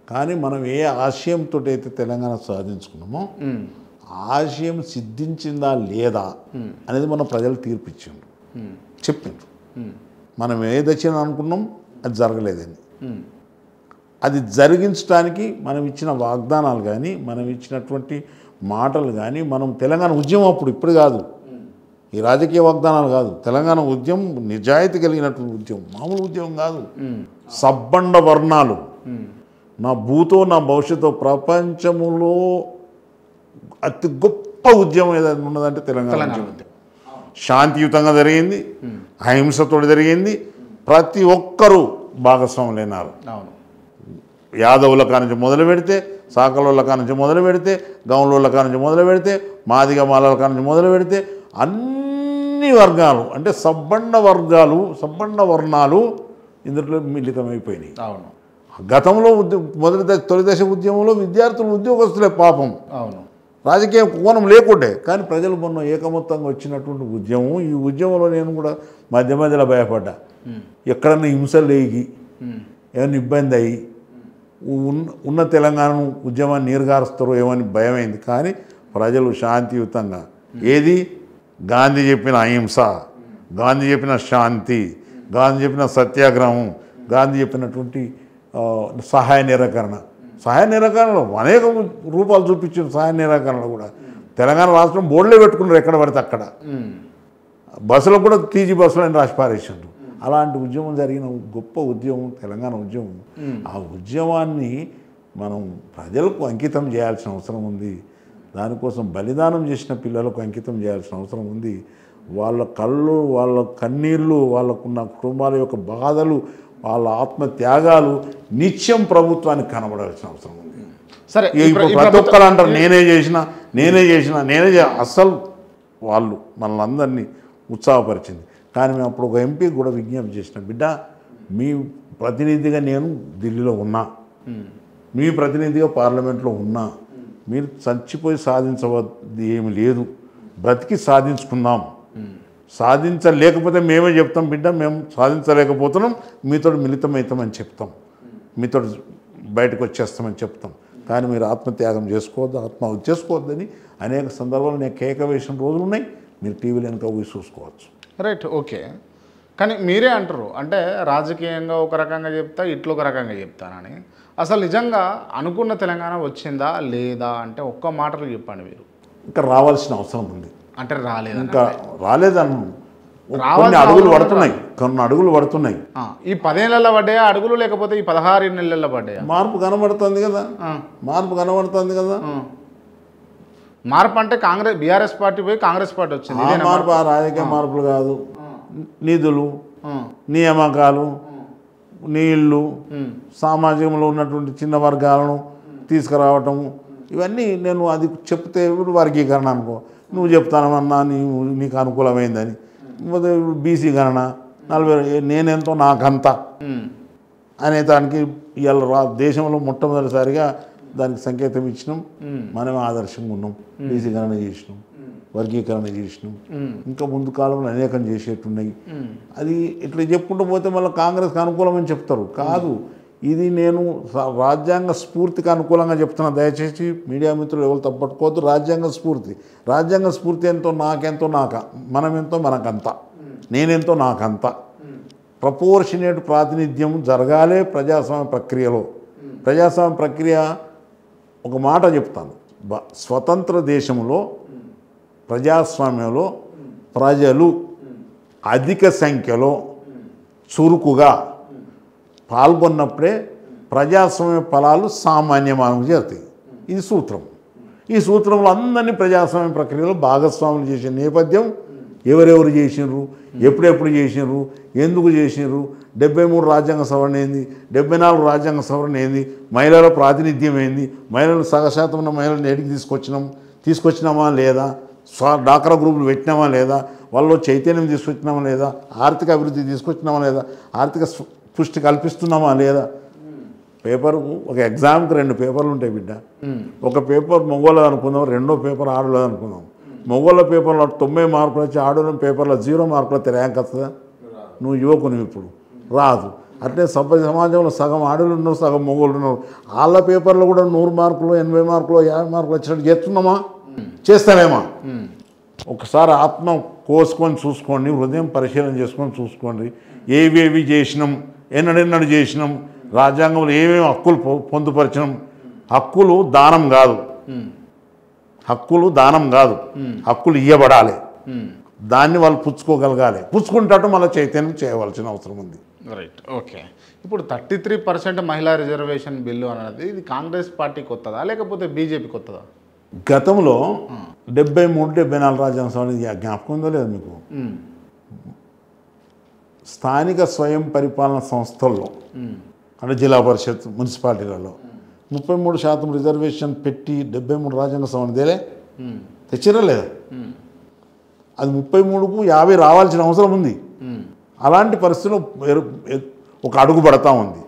కానీ మనం ఏ ఆశయంతో అయితే తెలంగాణ సాధించుకున్నామో ఆశయం సిద్ధించిందా లేదా అనేది మన ప్రజలు తీర్పిచ్చిండ్రు, చెప్పిండ్రు. మనం ఏదొచ్చినా అనుకున్నాం అది జరగలేదని, అది జరిగించడానికి మనం ఇచ్చిన వాగ్దానాలు కానీ మనం ఇచ్చినటువంటి మాటలు కానీ, మనం తెలంగాణ ఉద్యమం అప్పుడు ఇప్పుడు కాదు, ఈ రాజకీయ వాగ్దానాలు కాదు, తెలంగాణ ఉద్యమం నిజాయితీ కలిగినటువంటి ఉద్యమం, మామూలు ఉద్యమం కాదు. సబ్బండ వర్ణాలు నా భూతో నా భవిష్యత్తు ప్రపంచములో అతి గొప్ప ఉద్యమం ఏదైనా ఉన్నదంటే తెలంగాణ ఉద్యమం. శాంతియుతంగా జరిగింది, అహింసతో జరిగింది, ప్రతి ఒక్కరూ భాగస్వాములైనారు. యాదవుల కానుంచి మొదలు పెడితే, సాకలోళ్ళ కానుంచి మొదలు పెడితే, గౌన్లోళ్ళ కానుంచి మొదలు పెడితే, మాదిగ మాలల కానుంచి మొదలు పెడితే అన్ని వర్గాలు అంటే సబ్బండ వర్గాలు, సబ్బండ వర్ణాలు ఇందులో మిళితమైపోయినాయి. అవును. గతంలో తొలి దశ ఉద్యమంలో విద్యార్థులు ఉద్యోగస్తులే పాపం, అవును, రాజకీయ కోణం లేకుండే. కానీ ప్రజలు మొన్న ఏకమొత్తంగా వచ్చినటువంటి ఉద్యమం, ఈ ఉద్యమంలో నేను కూడా మధ్య మధ్యలో భయపడ్డా, ఎక్కడన్నా హింసలు లేగి ఏమైనా ఇబ్బంది అయ్యి ఉన్న తెలంగాణను ఉద్యమాన్ని నీరుగారుస్తారో ఏమని భయమైంది. కానీ ప్రజలు శాంతియుతంగా, ఏది గాంధీ చెప్పిన అహింస, గాంధీ చెప్పిన శాంతి, గాంధీ చెప్పిన సత్యాగ్రహం, గాంధీ చెప్పినటువంటి సహాయ నిరాకరణలో అనేక రూపాలు చూపించిన సహాయ నిరాకరణలో కూడా తెలంగాణ రాష్ట్రం బోర్డులే పెట్టుకున్నారు, ఎక్కడ పడితే అక్కడ. బస్సులకు కూడా టీజీ బస్సులు అని రాసి పారేసిండ్రు. అలాంటి ఉద్యమం జరిగిన గొప్ప ఉద్యమం తెలంగాణ ఉద్యమం. ఆ ఉద్యమాన్ని మనం ప్రజలకు అంకితం చేయాల్సిన అవసరం ఉంది. దానికోసం బలిదానం చేసిన పిల్లలకు అంకితం చేయాల్సిన అవసరం ఉంది. వాళ్ళ కళ్ళు, వాళ్ళ కన్నీళ్ళు, వాళ్ళకున్న కుటుంబాల యొక్క బాధలు, వాళ్ళ ఆత్మత్యాగాలు నిత్యం ప్రభుత్వానికి కనబడాల్సిన అవసరం ఉంది. సరే, ఇప్పుడు ప్రతి ఒక్కరు అంటారు నేనే చేసిన అస్సలు వాళ్ళు మనల్ని అందరినీ ఉత్సాహపరిచింది. కానీ మేము అప్పుడు ఒక ఎంపీకి కూడా విజ్ఞప్తి చేసిన, బిడ్డ మీ ప్రతినిధిగా నేను ఢిల్లీలో ఉన్నా, మీ ప్రతినిధిగా పార్లమెంట్లో ఉన్నా, మీరు చచ్చిపోయి సాధించవద్దు ఏమి లేదు, బ్రతికి సాధించుకుందాం. సాధించలేకపోతే మేమే చెప్తాం, బిడ్డ మేము సాధించలేకపోతున్నాం, మీతో మిళితమవుతామని చెప్తాం, మీతో బయటకు వచ్చేస్తామని చెప్తాం. కానీ మీరు ఆత్మత్యాగం చేసుకోవద్దు, ఆత్మహత్య చేసుకోవద్దని అనేక సందర్భాలు నేను కేక వేసిన రోజులు ఉన్నాయి. మీరు టీవీలో వెనక పోయి చూసుకోవచ్చు. Right, okay. కానీ మీరే అంటారు అంటే రాజకీయంగా ఒక రకంగా చెప్తా, ఇట్లా ఒక రకంగా చెప్తానని. అసలు నిజంగా అనుకున్న తెలంగాణ వచ్చిందా లేదా అంటే ఒక్క మాటలు చెప్పండి మీరు. ఇంకా రావాల్సిన అవసరం ఉంది. అంటే రాలేదు, ఇంకా రాలేదన్న కొన్ని అడుగులు పడుతున్నాయి. ఈ 10 నెలల్లో పడ్డాయా అడుగులు, లేకపోతే ఈ 16 నెలల్లో పడ్డాయా? మార్పు కనబడుతుంది కదా. మార్పు అంటే బీఆర్ఎస్ పార్టీ పోయి కాంగ్రెస్ పార్టీ వచ్చింది. మార్పు ఆ రాజకీయ మార్పులు కాదు, నిధులు, నియామకాలు, నీళ్లు, సామాజికంలో ఉన్నటువంటి చిన్న వర్గాలను తీసుకురావటం, ఇవన్నీ నేను అది చెప్తే వర్గీకరణ అనుకో, నువ్వు చెప్తానమన్నా నీకు అనుకూలమైందని బీసీ గణన 40 నేనెంతో నాకంత అనే దానికి ఇవాళ దేశంలో మొట్టమొదటిసారిగా దానికి సంకేతం ఇచ్చినాం. మనమే ఆదర్శంగా ఉన్నాం. బీసీ గణన చేసినాం, వర్గీకరణ చేసినాం, ఇంకా ముందు కాలంలో అనేకం చేసేట్టున్నాయి. అది ఇట్లా చెప్పుకుంటూ పోతే మళ్ళీ కాంగ్రెస్కి అనుకూలమని చెప్తారు. కాదు, ఇది నేను రాజ్యాంగ స్ఫూర్తికి అనుకూలంగా చెప్తున్నా. దయచేసి మీడియా మిత్రులు ఎవరు తప్పట్టుకోవద్దు. రాజ్యాంగ స్ఫూర్తి ఎంతో నాకెంతో మనమెంతో మనకంత, నేనెంతో నాకంత ప్రపోర్షనేట్ ప్రాతినిధ్యం జరగాలే ప్రజాస్వామ్య ప్రక్రియలో. ప్రజాస్వామ్య ప్రక్రియ ఒక మాట చెప్తాను, స్వతంత్ర దేశంలో ప్రజాస్వామ్యంలో ప్రజలు అధిక సంఖ్యలో చురుకుగా పాల్గొన్నప్పుడే ప్రజాస్వామ్య ఫలాలు సామాన్య మానవులకు చేరుతాయి. ఇది సూత్రం. ఈ సూత్రంలో అందరినీ ప్రజాస్వామ్య ప్రక్రియలో భాగస్వాములు చేసే నేపథ్యం ఎవరెవరు చేసినారు, ఎప్పుడెప్పుడు చేసినారు, ఎందుకు చేసినారు, 73 రాజ్యాంగ సవరణ ఏంది, 74 రాజ్యాంగ సవరణ ఏంది, మహిళల ప్రాతినిధ్యం ఏంది, మహిళలు సగశాతం ఉన్న మహిళలను ఎడికి తీసుకొచ్చినామా లేదా, డాక్రా గ్రూపులు పెట్టినామా లేదా, వాళ్ళు చైతన్యం తీసుకొచ్చినామా లేదా, ఆర్థిక అభివృద్ధి తీసుకొచ్చినామా లేదా, ఆర్థిక పుష్టి కల్పిస్తున్నామా లేదా. పేపర్ ఒక ఎగ్జామ్కి 2 పేపర్లు ఉంటాయి బిడ్డ. ఒక పేపర్ మగవాళ్ళది అనుకుందాం, రెండో పేపర్ ఆడవాళ్ళది అనుకుందాం. మగవాళ్ళ పేపర్లో 90 మార్కులు వచ్చి ఆడవాళ్ళ పేపర్లో 0 మార్కులు వస్తే ర్యాంక్ వస్తుందా? నువ్వు యువకుని ఇప్పుడు రాదు. అట్లే సమాజంలో సగం ఆడవాళ్ళు ఉన్నారు, సగం మగవాళ్ళు ఉన్నారు. వాళ్ళ పేపర్లో కూడా 100 మార్కులు, 80 మార్కులు, 50 మార్కులు వచ్చినట్టు చేస్తున్నామా? చేస్తామేమా? ఒకసారి ఆత్మ కోసుకొని చూసుకోండి, హృదయం పరిశీలన చేసుకొని చూసుకోండి. ఏవేవి చేసినాం, ఎన్నడెన్నడు చేసినాం, రాజ్యాంగంలో ఏమేమి హక్కులు పొందుపరిచినాం. హక్కులు దానం కాదు, హక్కులు ఇవ్వబడాలి. దాన్ని వాళ్ళు పుచ్చుకోగలగాలి. పుచ్చుకుంటట్టు మళ్ళీ చైతన్యం చేయవలసిన అవసరం ఉంది. Right, okay. ఇప్పుడు 33% మహిళా రిజర్వేషన్ బిల్లు అనేది ఇది కాంగ్రెస్ పార్టీ కొత్తదా లేకపోతే బీజేపీ కొత్తదా? గతంలో 73, 74 రాజ్యాంగ సవరణ జ్ఞాపకం ఉందో లేదు మీకు? స్థానిక స్వయం పరిపాలన సంస్థల్లో అంటే జిల్లా పరిషత్, మున్సిపాలిటీలలో 33% రిజర్వేషన్ పెట్టి 73 రాజ్యాంగ సవరణ తెచ్చిరా లేదా? అది 33కు 50 రావాల్సిన అవసరం ఉంది. అలాంటి పరిస్థితుల్లో ఒక అడుగు పడతా ఉంది.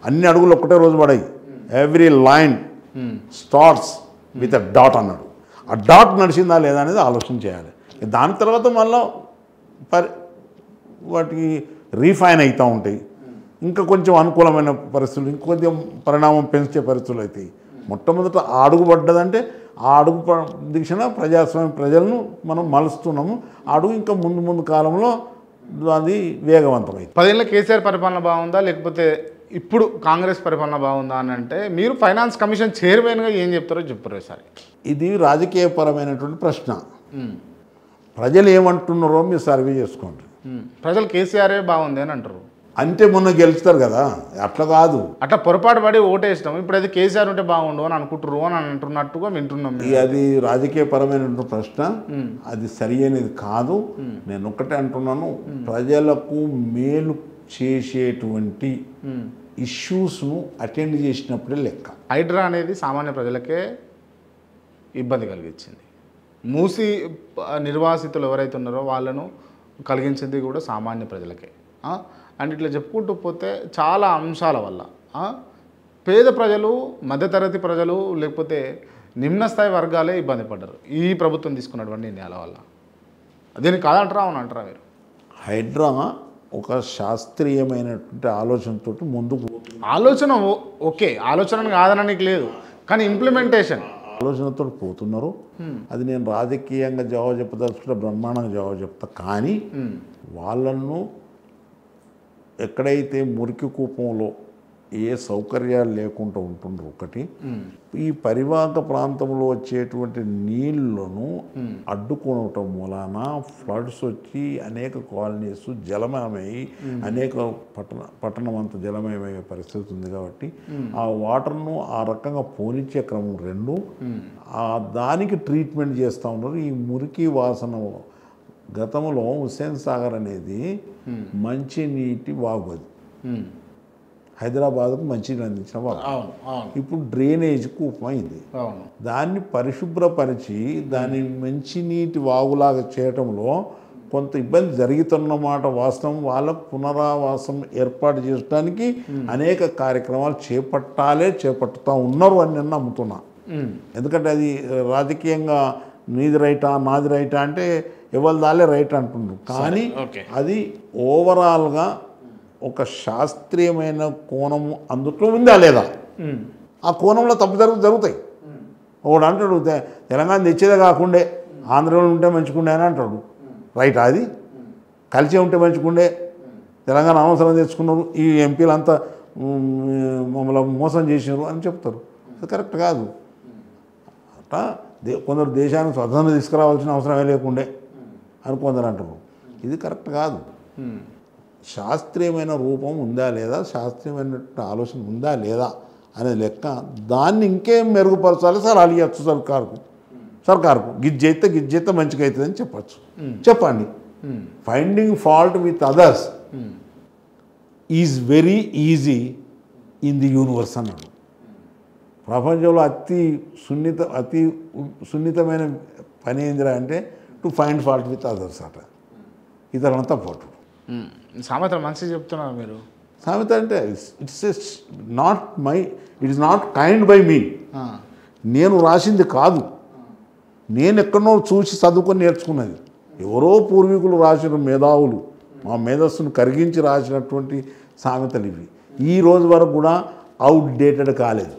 అన్ని అడుగులు ఒక్కటే రోజు పడాయి. Every line starts with a dot అన్నాడు. ఆ డాట్ నడిచిందా లేదా అనేది ఆలోచన చేయాలి. దాని తర్వాత మళ్ళీ వాటికి రీఫైన్ అవుతూ ఉంటాయి. ఇంకా కొంచెం అనుకూలమైన పరిస్థితులు, ఇంకొంచెం పరిణామం పెంచే పరిస్థితులు అవుతాయి. మొట్టమొదట ఆ అడుగు పడ్డదంటే ఆ అడుగు దిశన ప్రజాస్వామ్య ప్రజలను మనం మలుస్తున్నాము. ఆ అడుగు ఇంకా ముందు కాలంలో అది వేగవంతమైంది. 10 ఏళ్ళ కేసీఆర్ పరిపాలన బాగుందా లేకపోతే ఇప్పుడు కాంగ్రెస్ పరిపాలన బాగుందా అని అంటే మీరు ఫైనాన్స్ కమిషన్ చైర్మన్గా ఏం చెప్తారో చెప్పారు ఈసారి. ఇది రాజకీయపరమైనటువంటి ప్రశ్న. ప్రజలు ఏమంటున్నారో మీరు సర్వే చేసుకోండి. ప్రజలు కేసీఆరే బాగుంది అని అంటారు. అంటే మొన్న గెలుస్తారు కదా, అట్లా కాదు. అట్లా పొరపాటు పడి ఓటేస్తాం. ఇప్పుడు అది కేసీఆర్ ఉంటే బాగుండు అని అనుకుంటారు అని అంటున్నట్టుగా వింటున్నాం. అది రాజకీయపరమైనటువంటి ప్రశ్న, అది సరి అనేది కాదు. నేను ఒక్కటే అంటున్నాను, ప్రజలకు మేలు చేసేటువంటి ఇష్యూస్ను అటెండ్ చేసినప్పుడే లెక్క. హైడ్రా అనేది సామాన్య ప్రజలకే ఇబ్బంది కలిగించింది. మూసి నిర్వాసితులు ఎవరైతే ఉన్నారో వాళ్ళను కలిగించింది కూడా సామాన్య ప్రజలకే. అండ్ ఇట్లా చెప్పుకుంటూ పోతే చాలా అంశాల వల్ల పేద ప్రజలు, మధ్యతరగతి ప్రజలు, లేకపోతే నిమ్న స్థాయి వర్గాలే ఇబ్బంది పడ్డారు ఈ ప్రభుత్వం తీసుకున్నటువంటి నిర్ణయాల వల్ల. దీనికి కాదంటారా అవును అంటారా మీరు? హైడ్రా ఒక శాస్త్రీయమైనటువంటి ఆలోచనతో ముందుకు, ఆలోచన ఓకే, ఆలోచన కాదనడానికి లేదు, కానీ ఇంప్లిమెంటేషన్ ఆలోచనతో పోతున్నారు. అది నేను రాజకీయంగా జవాబు చెప్పదలుచుకుంటే బ్రహ్మాండంగా జవాబు చెప్తా. కానీ వాళ్ళను ఎక్కడైతే మురికి కూపంలో ఏ సౌకర్యాలు లేకుండా ఉంటుండ్రు ఒకటి, ఈ పరివాహక ప్రాంతంలో వచ్చేటువంటి నీళ్లను అడ్డుకోవటం మూలాన ఫ్లడ్స్ వచ్చి అనేక కాలనీస్ జలమయమై అనేక పట్టణం అంతా జలమయమయ్యే పరిస్థితి ఉంది. కాబట్టి ఆ వాటర్ను ఆ రకంగా పోనిచ్చే క్రమం 2, దానికి ట్రీట్మెంట్ చేస్తూ ఉన్నారు. ఈ మురికి వాసన గతంలో హుస్సేన్ సాగర్ అనేది మంచినీటి వాగు, అది హైదరాబాద్కు మంచినీళ్ళు అందించిన వాగు. ఇప్పుడు డ్రైనేజ్ కూపమైంది. దాన్ని పరిశుభ్రపరిచి దాన్ని మంచినీటి వాగులాగా చేయటంలో కొంత ఇబ్బంది జరుగుతున్నమాట వాస్తవం. వాళ్ళకు పునరావాసం ఏర్పాటు చేయడానికి అనేక కార్యక్రమాలు చేపట్టుతూ ఉన్నారు అని నేను నమ్ముతున్నా. ఎందుకంటే అది రాజకీయంగా నీది రైటా నాది రైటా అంటే ఎవరి దాలే రైట్ అంటున్నారు. కానీ అది ఓవరాల్గా ఒక శాస్త్రీయమైన కోణము అందుట్లో ఉందా లేదా, ఆ కోణంలో తప్పు జరుగుతాయి. ఒకడు అంటాడు తెలంగాణ తెచ్చేదే కాకుండే ఆంధ్రలో ఉంటే మంచుకుండే అని అంటాడు. రైట్? అది కలిసే ఉంటే మంచుకుండే, తెలంగాణ అనవసరం తెచ్చుకున్నారు, ఈ ఎంపీలు అంతా మమ్మల్ని మోసం చేసినారు అని చెప్తారు. అది కరెక్ట్ కాదు. అట్లా కొందరు దేశానికి స్వతంత్రం తీసుకురావాల్సిన అవసరమే లేకుండే అని కొందరు అంటారు. ఇది కరెక్ట్ కాదు. శాస్త్రీయమైన రూపం ఉందా లేదా, శాస్త్రీయమైన ఆలోచన ఉందా లేదా అనే లెక్క. దాన్ని ఇంకేం మెరుగుపరచాలి సార్ అలియచ్చు సర్కారుకు గిజ్ చేస్తే మంచిగా అవుతుంది అని చెప్పచ్చు. చెప్పండి. Finding fault with others is very easy in the universe అన్నాడు. ప్రపంచంలో అతి సున్నితమైన పని ఏందిరా అంటే to find fault with others అట. ఇతరులంతా పోటు. సామెత మంచిగా చెప్తున్నారు మీరు. సామెత అంటే ఇట్స్ నాట్ కైండ్ బై మీ. నేను రాసింది కాదు, నేను ఎక్కడో చూసి చదువుకొని నేర్చుకున్నది. ఎవరో పూర్వీకులు రాసిన మేధావులు మా మేధస్సును కరిగించి రాసినటువంటి సామెతలు ఇవి. ఈ రోజు వరకు కూడా అవుట్డేటెడ్ కాలేదు.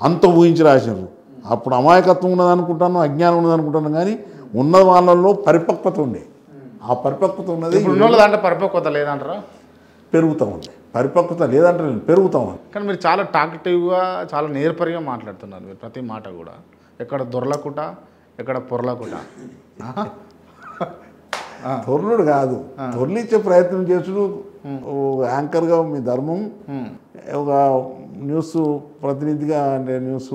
అంత ఊహించి రాసినారు. అప్పుడు అమాయకత్వం ఉన్నదనుకుంటాను, అజ్ఞానం ఉన్నదనుకుంటాను, కానీ ఉన్న వాళ్ళల్లో పరిపక్వత ఉండే. ఆ పరిపక్వత ఉన్నది దాంట్లో పరిపక్వత లేదంటారా? పెరుగుతూ ఉంది. పరిపక్వత లేదంటే నేను పెరుగుతూ ఉంది. కానీ మీరు చాలా టాక్టివ్గా చాలా నేర్పరిగా మాట్లాడుతున్నారు. మీరు ప్రతి మాట కూడా ఎక్కడ దొరలకుట ఎక్కడ పొరలకుట. తొర్లుడు కాదు, తొర్లిచ్చే ప్రయత్నం చేసుడు యాంకర్గా మీ ధర్మం. ఒక న్యూస్ ప్రతినిధిగా అంటే న్యూస్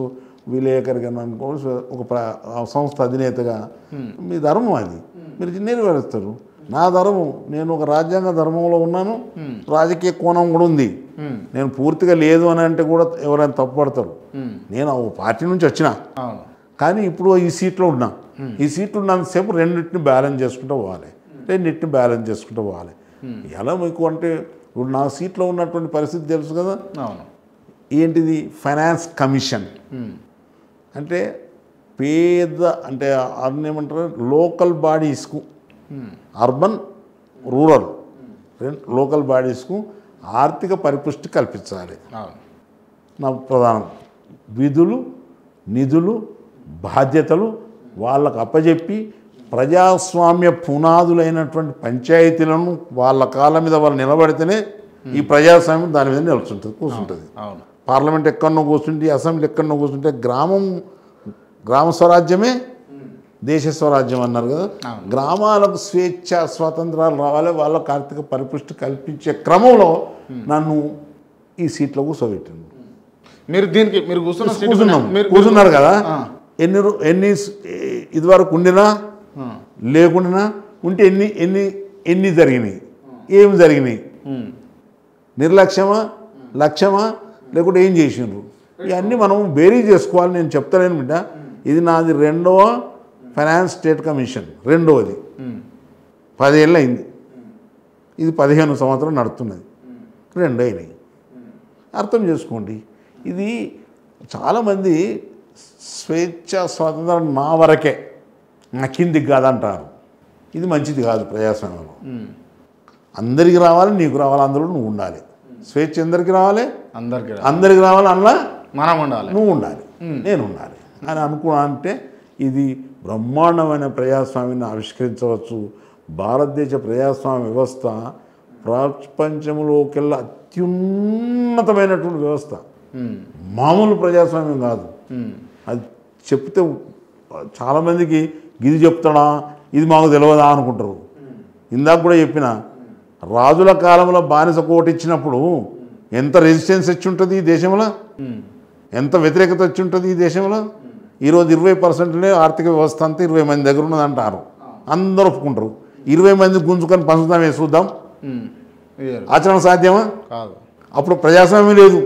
విలేకరిగా అనుకో, ఒక సంస్థ అధినేతగా మీ ధర్మం అది, మీరు నెరవేరుస్తారు. నా ధర్మం, నేను ఒక రాజ్యాంగ ధర్మంలో ఉన్నాను, రాజకీయ కోణం కూడా ఉంది. నేను పూర్తిగా లేదు అని అంటే కూడా ఎవరైనా తప్పుపడతారు. నేను ఓ పార్టీ నుంచి వచ్చిన, కానీ ఇప్పుడు ఈ సీట్లో ఉన్నా. ఈ సీట్లు ఉన్నంతసేపు రెండింటిని బ్యాలెన్స్ చేసుకుంటూ పోవాలి. ఎలా మీకు అంటే ఇప్పుడు నా సీట్లో ఉన్నటువంటి పరిస్థితి తెలుసు కదా. ఏంటిది? ఫైనాన్స్ కమిషన్ అంటే పేద అంటే ఏమంటారు, లోకల్ బాడీస్కు, అర్బన్ రూరల్ లోకల్ బాడీస్కు ఆర్థిక పరిపుష్టి కల్పించాలి. నా ప్రధానం విధులు, నిధులు, బాధ్యతలు వాళ్ళకు అప్పజెప్పి ప్రజాస్వామ్య పునాదులైనటువంటి పంచాయతీలను వాళ్ళ కాళ్ళ మీద వాళ్ళు నిలబడితేనే ఈ ప్రజాస్వామ్యం దాని మీద కూర్చుంటుంది. పార్లమెంట్ ఎక్కడనో కూర్చుంటే, అసెంబ్లీ ఎక్కడనో కూర్చుంటే, గ్రామ స్వరాజ్యమే దేశ స్వరాజ్యం అన్నారు కదా. గ్రామాలకు స్వేచ్ఛ స్వాతంత్రాలు రావాలి, వాళ్ళకు ఆర్థిక పరిపుష్టి కల్పించే క్రమంలో నన్ను ఈ సీట్లో కూర్చోబెట్టింది. మీరు కూర్చున్నారు కదా. ఎన్ని ఇదివరకు ఉండినా లేకుండా ఉంటే ఎన్ని జరిగినాయి, ఏమి జరిగినాయి, నిర్లక్ష్యమా లక్ష్యమా లేకుంటే ఏం చేసిండ్రు, ఇవన్నీ మనం బేరీ చేసుకోవాలి. నేను చెప్తాను బిడ్డ, ఇది నాది 2వ ఫైనాన్స్ స్టేట్ కమిషన్, 2వది. 10 ఏళ్ళు అయింది. ఇది 15 సంవత్సరం నడుస్తున్నది. 2 అయినాయి. అర్థం చేసుకోండి. ఇది చాలామంది స్వేచ్ఛ స్వాతంత్రం నా వరకే, నా కిందికి కాదంటారు. ఇది మంచిది కాదు. ప్రజాస్వామ్యంలో అందరికి రావాలి, నీకు రావాలి, అందరూ నువ్వు ఉండాలి. స్వేచ్ఛ ఎందరికి రావాలి, అందరికి రావాలి, అందులో మనం ఉండాలి, నువ్వు ఉండాలి, నేను ఉండాలి అని అంటే ఇది బ్రహ్మాండమైన ప్రజాస్వామ్యాన్ని ఆవిష్కరించవచ్చు. భారతదేశ ప్రజాస్వామ్య వ్యవస్థ ప్రపంచంలోకెల్లా అత్యున్నతమైనటువంటి వ్యవస్థ. మామూలు ప్రజాస్వామ్యం కాదు. అది చెప్తే చాలామందికి ఇది చెప్తాడా, ఇది మాకు తెలియదా అనుకుంటారు. ఇందాక కూడా చెప్పిన, రాజుల కాలంలో బానిస కోట ఇచ్చినప్పుడు ఎంత రెసిస్టెన్స్ వచ్చి ఉంటుంది ఈ దేశంలో, ఎంత వ్యతిరేకత వచ్చి ఉంటుంది ఈ దేశంలో. ఈరోజు 20% ఆర్థిక వ్యవస్థ అంతా 20 మంది దగ్గర ఉన్నది అంటారు. అందరూ ఒప్పుకుంటారు. 20 మంది గుంజుకొని పంచుతామే చూద్దాం, ఆచరణ సాధ్యమా? అప్పుడు ప్రజాస్వామ్యం లేదు,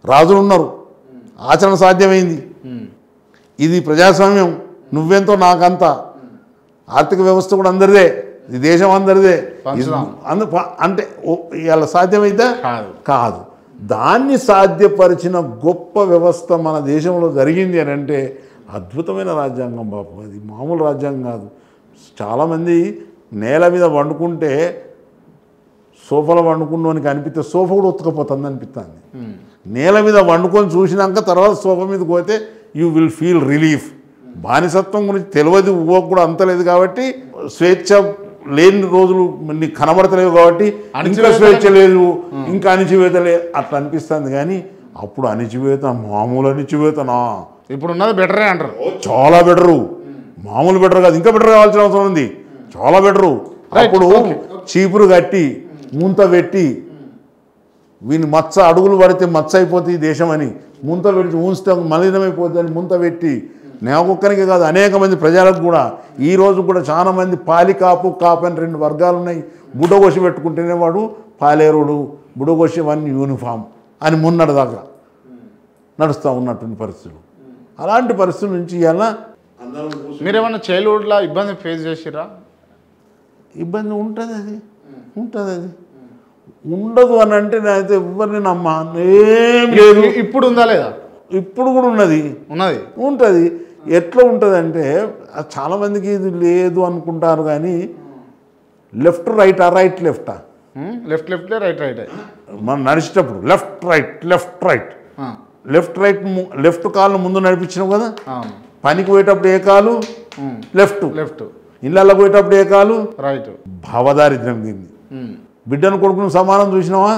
రాజులు ఉన్నారు, ఆచరణ సాధ్యమైంది. ఇది ప్రజాస్వామ్యం, నువ్వెంతో నాకంతా, ఆర్థిక వ్యవస్థ కూడా అందరిదే, ఈ దేశం అందరిదే. పంచుదాం. అంటే ఇలా సాధ్యమైతే కాదు. దాన్ని సాధ్యపరిచిన గొప్ప వ్యవస్థ మన దేశంలో జరిగింది అని అంటే అద్భుతమైన రాజ్యాంగం బాబు. అది మామూలు రాజ్యాంగం కాదు. చాలామంది నేల మీద వండుకుంటే సోఫాలో వండుకున్నోనికి అనిపిస్తే సోఫా కూడా ఉతకపోతుంది అనిపిస్తుంది. నేల మీద వండుకొని చూసినాక తర్వాత సోఫా మీదకి పోతే యూ విల్ ఫీల్ రిలీఫ్. బానిసత్వం గురించి తెలియదు, ఊహకు కూడా అంతలేదు కాబట్టి, స్వేచ్ఛ లేని రోజులు నీకు కనబడతలేవు కాబట్టి ఇంకా స్వేచ్ఛ లేదు, ఇంకా అణిచివేత లేదు అట్లా అనిపిస్తుంది. కానీ అప్పుడు అణిచివేత మామూలు అణిచివేతనా, ఇప్పుడు ఉన్నది బెటరే అంటారు. చాలా బెటరు, మామూలు బెటర్ కాదు, ఇంకా బెటర్ కావాల్సిన అవసరం ఉంది, చాలా బెటరు. అప్పుడు చీపురు కట్టి ముంత పెట్టి వీని మచ్చ అడుగులు పడితే మచ్చ అయిపోతుంది ఈ దేశం అని ముంత పెట్టి ఉంచితే మలినమైపోతుంది అని ముంత పెట్టి నేకొక్కరికి కాదు అనేక మంది ప్రజలకు కూడా ఈ రోజు కూడా చాలా మంది పాలికాపు కాపు అని 2 వర్గాలు ఉన్నాయి. బుడగోసి పెట్టుకుంటేనే వాడు పాలేరుడు, బుడగోసి వన్ యూనిఫామ్ అని మొన్నటి దాకా నడుస్తూ ఉన్నటువంటి పరిస్థితులు. అలాంటి పరిస్థితుల నుంచి ఇలా మీరేమన్నా చైల్డ్హుడ్లో ఇబ్బంది ఫేస్ చేసిరా? ఇబ్బంది ఉంటుంది, అది ఉండదు అని అంటే నేనైతే ఎవరిని నమ్మా ఏం లేదు. ఇప్పుడు ఉందా లేదా? ఇప్పుడు కూడా ఉంటుంది. ఎట్లా ఉంటుంది అంటే చాలామందికి ఇది లేదు అనుకుంటారు కానీ లెఫ్ట్ రైటా, రైట్ లెఫ్టా? లెఫ్ట్ రైట్ మనం నడిచేటప్పుడు లెఫ్ట్ లెఫ్ట్ కాళ్ళు ముందు నడిపించినాం కదా. పనికి పోయేటప్పుడు ఏ కాలు? లెఫ్ట్. ఇళ్ళల్లో పోయేటప్పుడు ఏ కాలు? రైట్. భావదారిద్ర్యం దీన్ని. బిడ్డను కొడుకును సమానం చూసినావా?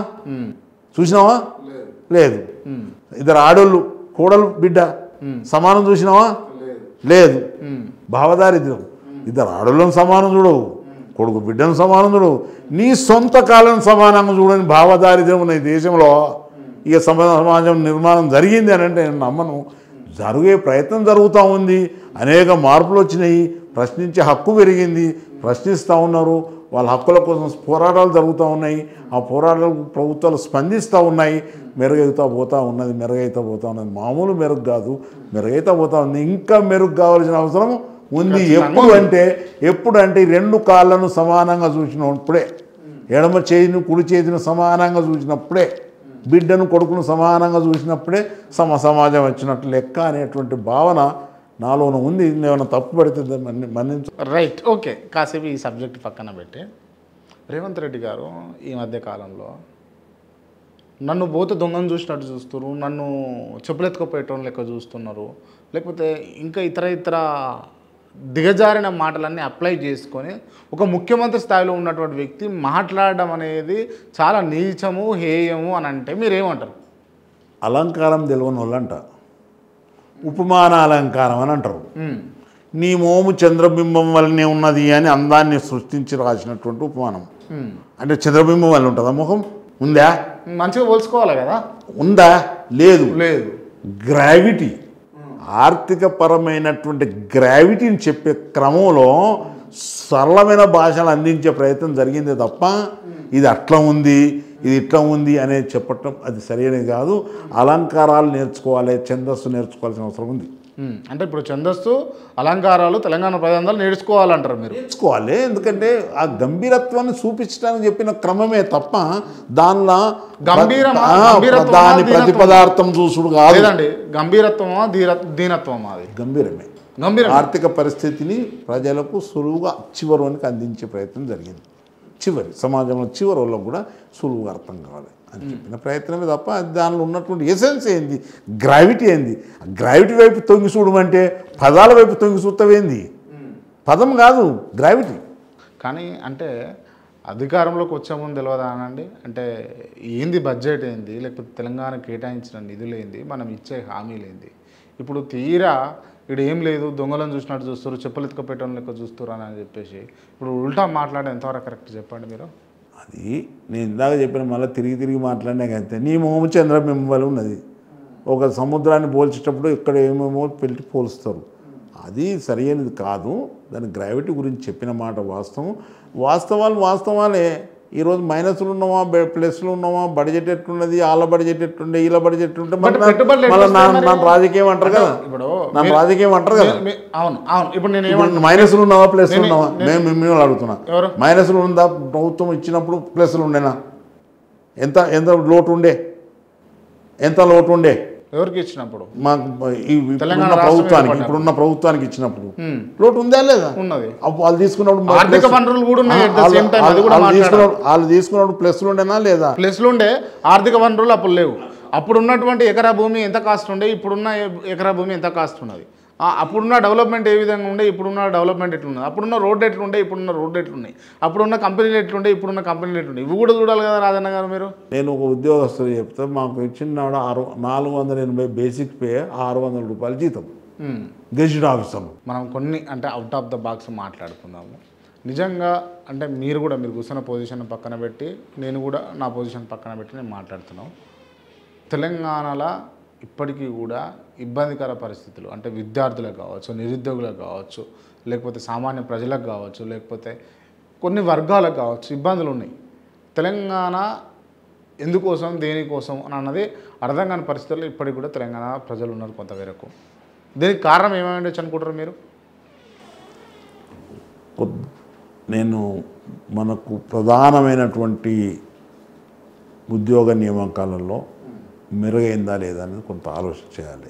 లేదు. ఇద్దరు ఆడోళ్ళు కోడలు బిడ్డ సమానం చూసినావా? లేదు. భావదారిద్ర్యం. ఇద్దరు ఆడోళ్ళను సమానం చూడవు, కొడుకు బిడ్డను సమానం చూడవు, నీ సొంత కాలం సమానంగా చూడని భావదారిద్ర్యం ఉన్న ఈ దేశంలో ఇక సమాజం నిర్మాణం జరిగింది అని అంటే నేను నమ్మను. జరిగే ప్రయత్నం జరుగుతూ ఉంది, అనేక మార్పులు వచ్చినాయి, ప్రశ్నించే హక్కు పెరిగింది, ప్రశ్నిస్తూ ఉన్నారు, వాళ్ళ హక్కుల కోసం పోరాటాలు జరుగుతూ ఉన్నాయి, ఆ పోరాటాలకు ప్రభుత్వాలు స్పందిస్తూ ఉన్నాయి, మెరుగైతే పోతూ ఉన్నది. మామూలు మెరుగు కాదు, మెరుగైతే పోతూ ఉంది. ఇంకా మెరుగు కావాల్సిన అవసరం ఉంది. ఎప్పుడు అంటే 2 కాళ్ళను సమానంగా చూసినప్పుడే, ఎడమ చేతిని కుడి చేతిని సమానంగా చూసినప్పుడే, బిడ్డను కొడుకును సమానంగా చూసినప్పుడే సమాజం వచ్చినట్టు లెక్క అనేటువంటి భావన నాలోన ఉంది. ఏమైనా తప్పు పడితే మన్నించు. Right, okay. కాసేపు ఈ సబ్జెక్ట్ పక్కన పెట్టి రేవంత్ రెడ్డి గారు ఈ మధ్య కాలంలో నన్ను పోతే దొంగను చూసినట్టు చూస్తున్నారు, నన్ను చెప్పులెత్తుకుపోయేటోళ్ళు లెక్క చూస్తున్నారు, లేకపోతే ఇంకా ఇతర దిగజారిన మాటలన్నీ అప్లై చేసుకొని ఒక ముఖ్యమంత్రి స్థాయిలో ఉన్నటువంటి వ్యక్తి మాట్లాడడం అనేది చాలా నీచము, హేయము అని అంటే మీరేమంటారు? అలంకారం తెలియని వాళ్ళంట, ఉపమాన అలంకారం అని అంటారు. నీ మోము చంద్రబింబం వల్లనే ఉన్నది అని అందాన్ని సృష్టించి రాసినటువంటి ఉపమానం. అంటే చంద్రబింబం వల్ల ఉంటుందా ముఖం? ఉందా? మంచిగా పోల్చుకోవాలి కదా. ఉందా? లేదు. గ్రావిటీ, ఆర్థిక పరమైనటువంటి గ్రావిటీని చెప్పే క్రమంలో సరళమైన భాషలు అందించే ప్రయత్నం జరిగిందే తప్ప ఇది అట్లా ఉంది, ఇది ఇట్లా ఉంది అనేది చెప్పటం అది సరైనది కాదు. అలంకారాలు నేర్చుకోవాలి, ఛందస్సు నేర్చుకోవాల్సిన అవసరం ఉంది. అంటే ఇప్పుడు ఛందస్సు, అలంకారాలు తెలంగాణ ప్రజలందరూ నేర్చుకోవాలంటారు మీరు? నేర్చుకోవాలి. ఎందుకంటే ఆ గంభీరత్వాన్ని చూపించడానికి చెప్పిన క్రమమే తప్ప దానిలో దాని ప్రతిపదార్థం చూసుడు కాదు. గంభీరత్వమా దీనత్వమా? అది గంభీరమే. ఆర్థిక పరిస్థితిని ప్రజలకు సులువుగా చివరికి అందించే ప్రయత్నం జరిగింది. సమాజంలో చివరి వాళ్ళకు కూడా సులువుగా అర్థం కావాలి అని చెప్పిన ప్రయత్నమే తప్ప దానిలో ఉన్నటువంటి ఎసెన్స్ ఏంది, గ్రావిటీ ఏంది? గ్రావిటీ వైపు తొంగి చూడమంటే పదాల వైపు తొంగి చూస్తావేంది? పదం కాదు, గ్రావిటీ. కానీ అంటే అధికారంలోకి వచ్చే ముందు తెలియదా అనండి, అంటే ఏంది బడ్జెట్ ఏంది, లేకపోతే తెలంగాణ కేటాయించిన నిధులు ఏంది, మనం ఇచ్చే హామీలు ఏంది? ఇప్పుడు తీరా ఇక్కడ ఏం లేదు, దొంగలను చూసినట్టు చూస్తారు, చెప్పులు ఎత్తుకుపెట్టడం లెక్క చూస్తారు అని చెప్పేసి ఇప్పుడు ఉల్టా మాట్లాడే ఎంతవరకు కరెక్ట్ చెప్పండి మీరు? అది నేను ఇందాక చెప్పిన మళ్ళీ తిరిగి మాట్లాడినా అంతే. నీ మొహము చంద్రబింబం వల్ల ఉన్నది. ఒక సముద్రాన్ని పోల్చేటప్పుడు ఇక్కడ ఏమేమో పెట్టి పోలుస్తారు, అది సరైనది కాదు. దాని గ్రావిటీ గురించి చెప్పిన మాట వాస్తవాలే. ఈరోజు మైనస్లు ఉన్నామా ప్లస్లు ఉన్నామా, బడ్జెట్ ఎట్లున్నది, వాళ్ళ బడ్జెట్ ఎట్లుండే, వీళ్ళ బడ్జెట్ ఎట్లుంటే మళ్ళీ నన్ను రాజకీయం అంటారు కదా, ఇప్పుడు నన్ను రాజకీయం అంటారు కదా. అవును అవును. ఇప్పుడు నేను మైనస్లు ఉన్నావా ప్లస్లు ఉన్నావా, మేము అడుగుతున్నా. మైనస్లు ఉందా ప్రభుత్వం ఇచ్చినప్పుడు, ప్లస్లు ఉండేనా? ఎంత ఎంత లోటు ఉండే, ఎంత లోటు ఉండే ఎవరికి ఇచ్చినప్పుడు? మాకు ఇప్పుడున్న ప్రభుత్వానికి ఇచ్చినప్పుడు లోటు ఉందా లేదా? ఉన్నది. వాళ్ళు తీసుకున్నప్పుడు ఆర్థిక వనరులు కూడా ఉన్నాయి. వాళ్ళు తీసుకున్నప్పుడు ప్లస్లు ఉండేనా లేదా? ప్లస్లు ఉండే, ఆర్థిక వనరులు అప్పుడు లేవు. అప్పుడు ఉన్నటువంటి ఎకరా భూమి ఎంత కాస్ట్ ఉండే, ఇప్పుడున్న ఎకరా భూమి ఎంత కాస్ట్ ఉన్నది, అప్పుడున్న డెవలప్మెంట్ ఏ విధంగా ఉండే, ఇప్పుడున్న డెవలప్మెంట్ ఎట్లున్నది, అప్పుడున్న రోడ్డు ఎట్లుండే, ఇప్పుడున్న రోడ్డు ఎట్లున్నాయి, అప్పుడున్న కంపెనీలు ఎట్లుండే, ఇప్పుడున్న కంపెనీలు ఎట్లున్నాయి, ఇవి కూడా చూడాలి కదా రాజన్న గారు మీరు. నేను ఒక ఉద్యోగస్తులు చెప్తే మాకు ఇచ్చిన 480 బేసిక్ పే, 600 రూపాయలు జీతం గెజిట్ ఆఫీసర్లు. మనం కొన్ని అంటే అవుట్ ఆఫ్ ద బాక్స్ మాట్లాడుకుందాము. నిజంగా అంటే మీరు కూర్చున్న పొజిషన్ పక్కన పెట్టి, నేను కూడా నా పొజిషన్ పక్కన పెట్టి నేను మాట్లాడుతున్నాం. తెలంగాణలో ఇప్పటికీ కూడా ఇబ్బందికర పరిస్థితులు అంటే విద్యార్థులకు కావచ్చు, నిరుద్యోగులకు కావచ్చు, లేకపోతే సామాన్య ప్రజలకు కావచ్చు, లేకపోతే కొన్ని వర్గాలకు కావచ్చు ఇబ్బందులు ఉన్నాయి. తెలంగాణ ఎందుకోసం, దేనికోసం అని అన్నది అర్థం కాని పరిస్థితుల్లో ఇప్పటికి కూడా తెలంగాణ ప్రజలు ఉన్నారు కొంతవరకు. దీనికి కారణం ఏమై ఉండొచ్చు అనుకుంటారు మీరు? నేను మనకు ప్రధానమైనటువంటి ఉద్యోగ నియామకాలలో మెరుగైందా లేదా అనేది కొంత ఆలోచన చేయాలి.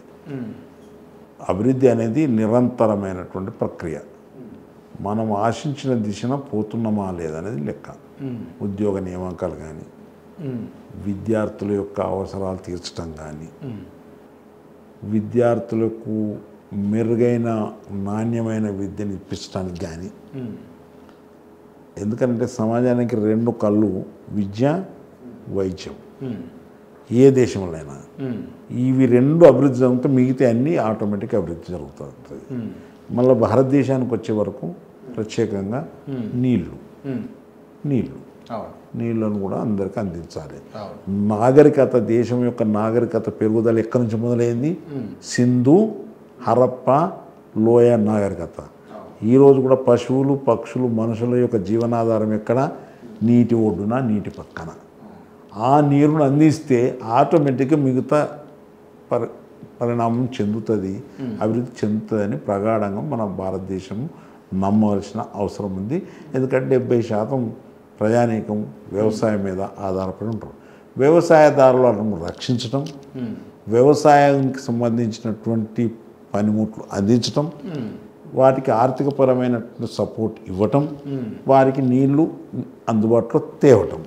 అభివృద్ధి అనేది నిరంతరమైనటువంటి ప్రక్రియ. మనం ఆశించిన దిశన పోతున్నామా లేదనేది లెక్క. ఉద్యోగ నియామకాలు కానీ, విద్యార్థుల యొక్క అవసరాలు తీర్చడం కానీ, విద్యార్థులకు మెరుగైన నాణ్యమైన విద్యను ఇప్పించడానికి కానీ. ఎందుకంటే సమాజానికి 2 కళ్ళు విద్య, వైద్యం. ఏ దేశంలోనైనా ఇవి 2 అభివృద్ధి జరుగుతాయి, మిగతా అన్నీ ఆటోమేటిక్గా అభివృద్ధి జరుగుతుంది. మళ్ళీ భారతదేశానికి వచ్చే వరకు ప్రత్యేకంగా నీళ్ళను కూడా అందరికీ అందించాలి. నాగరికత, దేశం యొక్క నాగరికత పెరుగుదల ఎక్కడి నుంచి మొదలైంది? సింధు, హరప్ప లోయ నాగరికత. ఈరోజు కూడా పశువులు, పక్షులు, మనుషుల యొక్క జీవనాధారం ఎక్కడ? నీటి ఒడ్డున, నీటి పక్కన. ఆ నీరును అందిస్తే ఆటోమేటిక్గా మిగతా పరిణామం చెందుతుంది, అభివృద్ధి చెందుతుందని ప్రగాఢంగా మన భారతదేశం నమ్మవలసిన అవసరం ఉంది. ఎందుకంటే 70% ప్రజానీకం వ్యవసాయం మీద ఆధారపడి ఉంటారు. వ్యవసాయదారులను రక్షించడం, వ్యవసాయానికి సంబంధించినటువంటి పనిముట్లు అందించడం, వాటికి ఆర్థికపరమైన సపోర్ట్ ఇవ్వటం, వారికి నీళ్లు అందుబాటులో తేవటం.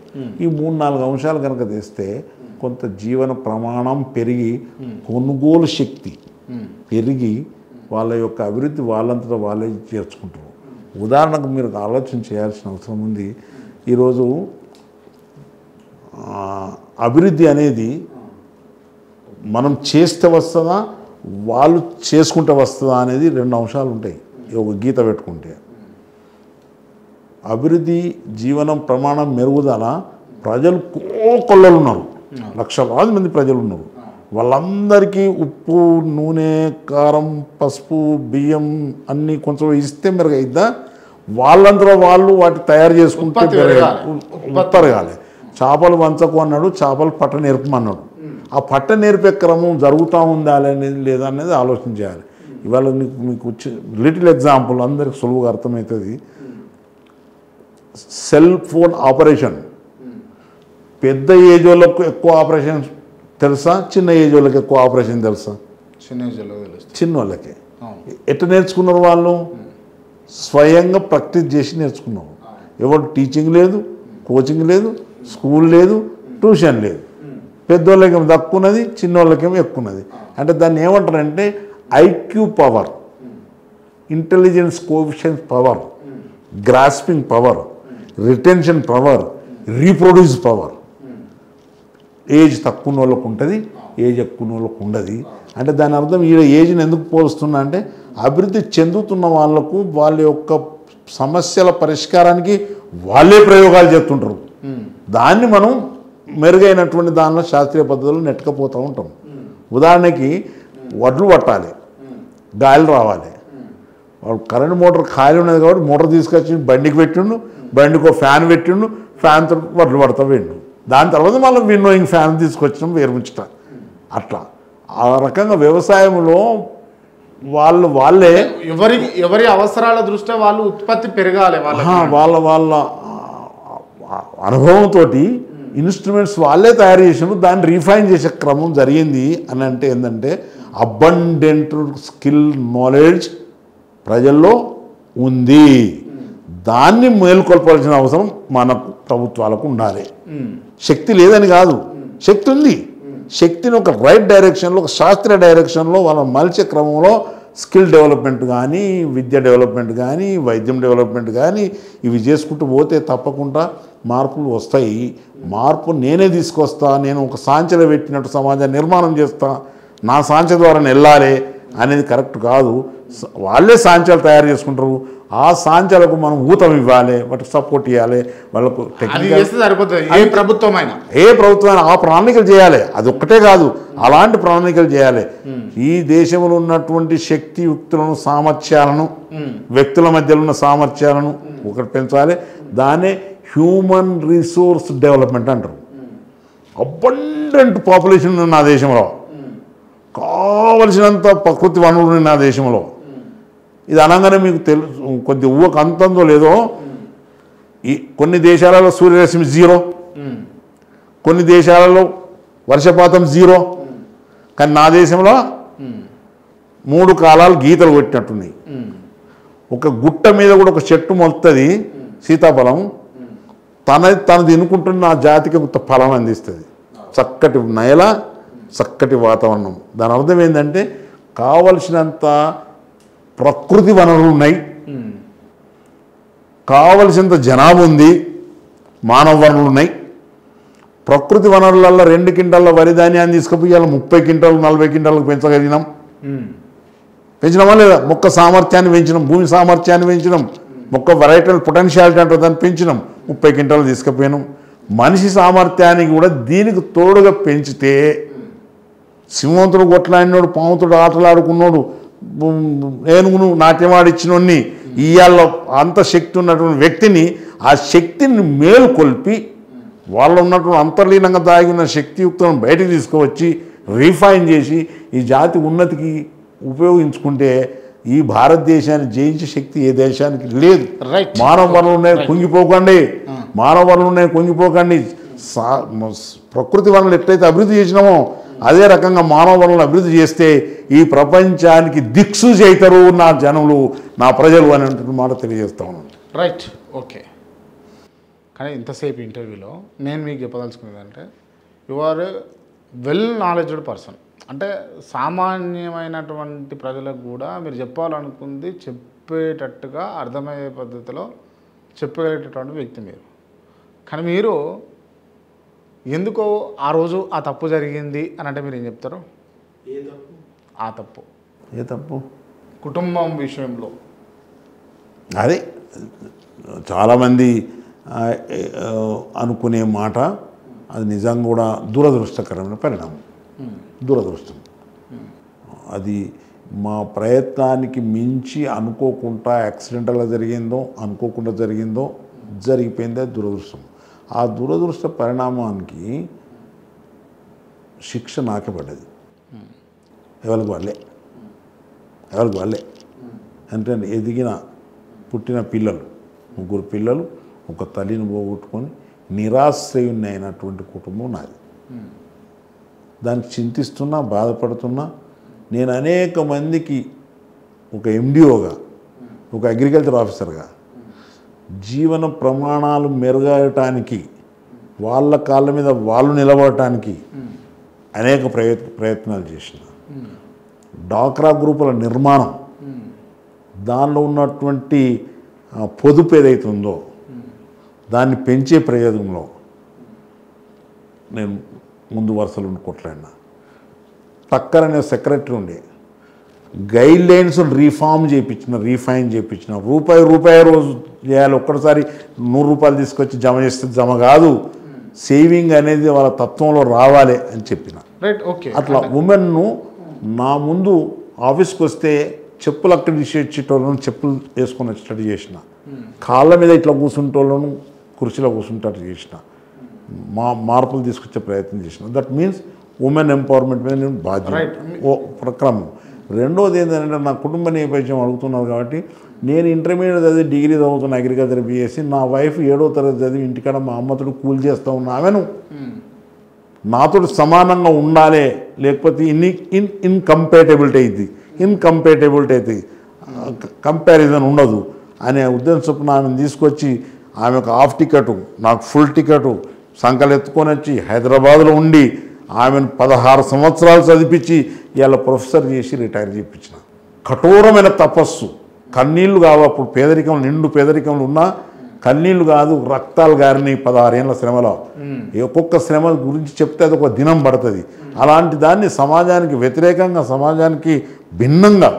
ఈ 3-4 అంశాలు కనుక తెస్తే కొంత జీవన ప్రమాణం పెరిగి, కొనుగోలు శక్తి పెరిగి, వాళ్ళ యొక్క అభివృద్ధి వాళ్ళంతటా వాళ్ళే చేర్చుకుంటారు. ఉదాహరణకు మీరు ఆలోచన చేయాల్సిన అవసరం ఉంది. ఈరోజు అభివృద్ధి అనేది మనం చేస్తే వస్తుందా, వాళ్ళు చేసుకుంటే వస్తుందా అనేది 2 అంశాలు ఉంటాయి. ఒక గీత పెట్టుకుంటే అభివృద్ధి, జీవనం ప్రమాణం మెరుగుదల. ప్రజలు కొల్లలు ఉన్నారు, లక్షలాది మంది ప్రజలు ఉన్నారు. వాళ్ళందరికీ ఉప్పు, నూనె, కారం, పసుపు, బియ్యం అన్నీ కొంచెం ఇస్తే మెరుగైద్దా? వాళ్ళందరూ వాళ్ళు వాటి తయారు చేసుకుంటే పెరగాలి. చేపలు వంచకు అన్నాడు, చేపలు పట్ట నేర్పమన్నాడు. ఆ పట్ట నేర్పే క్రమం జరుగుతూ ఉందా అనేది లేదా అనేది ఆలోచన చేయాలి. ఇవాళ మీకు లిటిల్ ఎగ్జాంపుల్ అందరికి సులువుగా అర్థమవుతుంది. సెల్ ఫోన్ ఆపరేషన్ పెద్ద ఏజ్ వాళ్ళకు ఎక్కువ ఆపరేషన్ తెలుసా, చిన్న ఏజ్ వాళ్ళకి ఎక్కువ ఆపరేషన్ తెలుసా? చిన్న వాళ్ళకి. ఎట్లా నేర్చుకున్నారు వాళ్ళు? స్వయంగా ప్రాక్టీస్ చేసి నేర్చుకున్నారు. ఎవరు టీచింగ్ లేదు, కోచింగ్ లేదు, స్కూల్ లేదు, ట్యూషన్ లేదు. పెద్దోళ్ళకేమో తక్కువ ఉన్నది, చిన్నోళ్ళకేమో ఎక్కువ ఉన్నది. అంటే దాన్ని ఏమంటారంటే IQ power, intelligence coefficient power, grasping power, retention power, reproduce power. Age తక్కువ వాళ్ళకు ఉంటుంది, ఏజ్ ఎక్కువ వాళ్ళకు ఉండదు. అంటే దాని అర్థం ఈ ఏజ్ని ఎందుకు పోలుస్తున్నా అంటే అభివృద్ధి చెందుతున్న వాళ్ళకు వాళ్ళ యొక్క సమస్యల పరిష్కారానికి వాళ్ళే ప్రయోగాలు చేస్తుంటారు. దాన్ని మనం మెరుగైనటువంటి దానిలో శాస్త్రీయ పద్ధతులు నెట్టకపోతూ ఉంటాం. ఉదాహరణకి వడ్లు పట్టాలి, గాలి రావాలి. వాడు కరెంట్ మోటార్ ఖాళీ ఉన్నది కాబట్టి మోటార్ తీసుకొచ్చి బండికి పెట్టిండు, బండికి ఒక ఫ్యాన్ పెట్టిండు, ఫ్యాన్తో వడ్లు పడతా వెండు. దాని తర్వాత మళ్ళీ విన్నోయింగ్ ఫ్యాన్ తీసుకొచ్చినాం వేరుముచ్చట. అట్లా ఆ రకంగా వ్యవసాయంలో వాళ్ళే ఎవరి అవసరాల దృష్ట్యా వాళ్ళు ఉత్పత్తి పెరగాలి, వాళ్ళ అనుభవంతో ఇన్స్ట్రుమెంట్స్ వాళ్ళే తయారు చేసినారు. దాన్ని రీఫైన్ చేసే క్రమం జరిగింది అని అంటే ఏంటంటే అబండెంట్ స్కిల్ నాలెడ్జ్ ప్రజల్లో ఉంది. దాన్ని మేల్కొల్పాల్సిన అవసరం మనకు ప్రభుత్వాలకు ఉండాలి. శక్తి లేదని కాదు, శక్తి ఉంది. శక్తిని ఒక రైట్ డైరెక్షన్లో, ఒక శాస్త్రీయ డైరెక్షన్లో వాళ్ళ మలిచే క్రమంలో స్కిల్ డెవలప్మెంట్ కానీ, విద్య డెవలప్మెంట్ కానీ, వైద్యం డెవలప్మెంట్ కానీ ఇవి చేసుకుంటూ పోతే తప్పకుండా మార్పులు వస్తాయి. మార్పు నేనే తీసుకొస్తా, నేను ఒక సాంచలు పెట్టినట్టు సమాజాన్ని నిర్మాణం చేస్తా, నా సాంచ ద్వారా వెళ్ళాలి అనేది కరెక్ట్ కాదు. వాళ్ళే సాంచాలు తయారు చేసుకుంటారు. ఆ సాంచాలకు మనం ఊతం ఇవ్వాలి, వాటికి సపోర్ట్ ఇవ్వాలి. వాళ్ళకు ఏ ప్రభుత్వమైనా ఆ ప్రణాళికలు చేయాలి. అది ఒక్కటే కాదు, అలాంటి ప్రణాళికలు చేయాలి. ఈ దేశంలో ఉన్నటువంటి శక్తియుక్తులను, సామర్థ్యాలను, వ్యక్తుల మధ్యలో ఉన్న సామర్థ్యాలను ఒకటి పెంచాలి. దాన్నే హ్యూమన్ రిసోర్స్ డెవలప్మెంట్ అంటారు. అబండెంట్ పాపులేషన్ ఉంది నా దేశంలో, కావలసినంత ప్రకృతి వనరులు నా దేశంలో. ఇది అనగానే మీకు తెలుసు, కొద్ది ఊహకు అంతందో లేదో, ఈ కొన్ని దేశాలలో సూర్యరశ్మి 0, కొన్ని దేశాలలో వర్షపాతం 0. కానీ నా దేశంలో 3 కాలాలు గీతలు కొట్టినట్టున్నాయి. ఒక గుట్ట మీద కూడా ఒక చెట్టు మొలుతుంది, సీతాఫలం. తను తినుకుంటున్న ఆ జాతికి కొత్త ఫలం అందిస్తుంది. చక్కటి నేల, చక్కటి వాతావరణం. దాని అర్థం ఏంటంటే కావలసినంత ప్రకృతి వనరులు ఉన్నాయి, కావలసినంత జనాభా ఉంది, మానవ వనరులు ఉన్నాయి. ప్రకృతి వనరులలో 2 క్వింటాల వరి ధాన్యాన్ని తీసుకుపోయి 30 క్వింటాలు 40 క్వింటాలకు పెంచినామా లేదా? మొక్క సామర్థ్యాన్ని పెంచినాం, భూమి సామర్థ్యాన్ని పెంచినాం, మొక్క వెరైటల్ పొటెన్షియాలిటీ అంటే దాన్ని పెంచినాం, 30 క్వింటాలు తీసుకుపోయినాం. మనిషి సామర్థ్యానికి కూడా దీనికి తోడుగా పెంచితే సింహంతుడు కొట్లాడినోడు, పాముతుడు ఆటలాడుకున్నాడు, ఏనుగును నాట్యమాడిచ్చినోడిని, ఇయ్యాల్లో అంత శక్తి ఉన్నటువంటి వ్యక్తిని, ఆ శక్తిని మేలుకొల్పి వాళ్ళు ఉన్నటువంటి అంతర్లీనంగా దాగి ఉన్న శక్తియుక్తులను బయటకు తీసుకువచ్చి రీఫైన్ చేసి ఈ జాతి ఉన్నతికి ఉపయోగించుకుంటే ఈ భారతదేశాన్ని జయించే శక్తి ఏ దేశానికి లేదు. మానవ వనరులు ఉన్నాయి, కుంగిపోకండి. మానవ వనరులు ఉన్నాయి, కుంగిపోకండి. ప్రకృతి వనరులు ఎట్లయితే అభివృద్ధి చేసినామో అదే రకంగా మానవ వనరులను అభివృద్ధి చేస్తే ఈ ప్రపంచానికి దిక్సూచి అవుతారు నా జనులు, నా ప్రజలు అని మాట తెలియజేస్తా ఉన్నాను. Right, okay. కానీ ఇంతసేపు ఇంటర్వ్యూలో నేను మీకు చెప్పదలుచుకున్నది అంటే you are well knowledged person. అంటే సామాన్యమైనటువంటి ప్రజలకు కూడా మీరు చెప్పాలనుకుంది చెప్పేటట్టుగా అర్థమయ్యే పద్ధతిలో చెప్పగలిగేటటువంటి వ్యక్తి మీరు. కానీ మీరు ఎందుకో ఆ రోజు ఆ తప్పు జరిగింది అని అంటే మీరు ఏం చెప్తారు? ఆ తప్పు ఏ తప్పు? కుటుంబం విషయంలో. అదే చాలామంది అనుకునే మాట, అది నిజంగా కూడా దురదృష్టకరమైన పరిణామం. దురదృష్టం. అది మా ప్రయత్నానికి మించి అనుకోకుండా యాక్సిడెంటల్గా జరిగిందో, అనుకోకుండా జరిగిపోయిందే దురదృష్టం. ఆ దురదృష్ట పరిణామానికి శిక్ష నాకే పడ్డది. ఎవరికి వాళ్ళే అంటే ఎదిగిన పుట్టిన పిల్లలు, 3 పిల్లలు, ఒక తల్లిని పోగొట్టుకొని నిరాశ్రయున్నైనటువంటి కుటుంబం నాది. దానికి చింతిస్తున్నా, బాధపడుతున్నా. నేను అనేక మందికి ఒక ఎండిఓగా, ఒక అగ్రికల్చర్ ఆఫీసర్గా జీవన ప్రమాణాలు మెరుగటానికి, వాళ్ళ కాళ్ళ మీద వాళ్ళు నిలబడటానికి అనేక ప్రయత్నాలు చేసిన. డాక్రా గ్రూపుల నిర్మాణం, దానిలో ఉన్నటువంటి పొదుపు ఏదైతుందో దాన్ని పెంచే ప్రయోజనంలో నేను ముందు వరుసలో కొట్లాడినా. టక్కర్ అనే సెక్రటరీ ఉండే, గైడ్ లైన్స్ రీఫైన్ చేయించిన. రూపాయి రోజు చేయాలి, ఒక్కసారి 100 రూపాయలు తీసుకొచ్చి జమ చేస్తే జమ కాదు, సేవింగ్ అనేది వాళ్ళ తత్వంలో రావాలి అని చెప్పిన. Right, okay. అట్లా ఉమెన్ను నా ముందు ఆఫీస్కి వస్తే చెప్పులు అక్కడ తీసేటోళ్ళను చెప్పులు వేసుకొని స్టడీ చేసిన, కాళ్ళ మీద ఇట్లా కూర్చుంటోళ్ళను కుర్చీలో కూర్చుంటారు చేసిన మార్పులు తీసుకొచ్చే ప్రయత్నం చేసిన. దట్ మీన్స్ ఉమెన్ ఎంపవర్మెంట్ మీద నేను బాధ్యత ప్రక్రమం. రెండోది ఏంటంటే నా కుటుంబ నేపథ్యం అడుగుతున్నారు కాబట్టి నేను ఇంటర్మీడియట్ చదివి డిగ్రీ చదువుతున్న అగ్రికల్చర్ బీఎస్సీ, నా వైఫ్ 7వ తరగతి చదివి ఇంటికాడ మా అమ్మతోడు కూలి చేస్తూ ఉన్న ఆమెను నాతో సమానంగా ఉండాలి, లేకపోతే ఇన్కంపేటబిలిటీ అయితే కంపారిజన్ ఉండదు అనే ఉద్దేశం చొప్పున ఆమెను తీసుకొచ్చి ఆమెకు హాఫ్ టికెట్ నాకు ఫుల్ టికెట్ సంకలు ఎత్తుకొని వచ్చి హైదరాబాద్లో ఉండి ఆమెను 16 సంవత్సరాలు చదివించి ఇలా ప్రొఫెసర్ చేసి రిటైర్ చేయించిన. కఠోరమైన తపస్సు, కన్నీళ్లు కావు. అప్పుడు పేదరికం నిండు పేదరికంలో ఉన్నా కన్నీళ్లు కాదు, రక్తాలు గారిని 16 ఏళ్ళ శ్రమలో. ఒక్కొక్క శ్రమ గురించి చెప్తే అది ఒక దినం పడుతుంది. అలాంటి దాన్ని సమాజానికి వ్యతిరేకంగా, సమాజానికి భిన్నంగా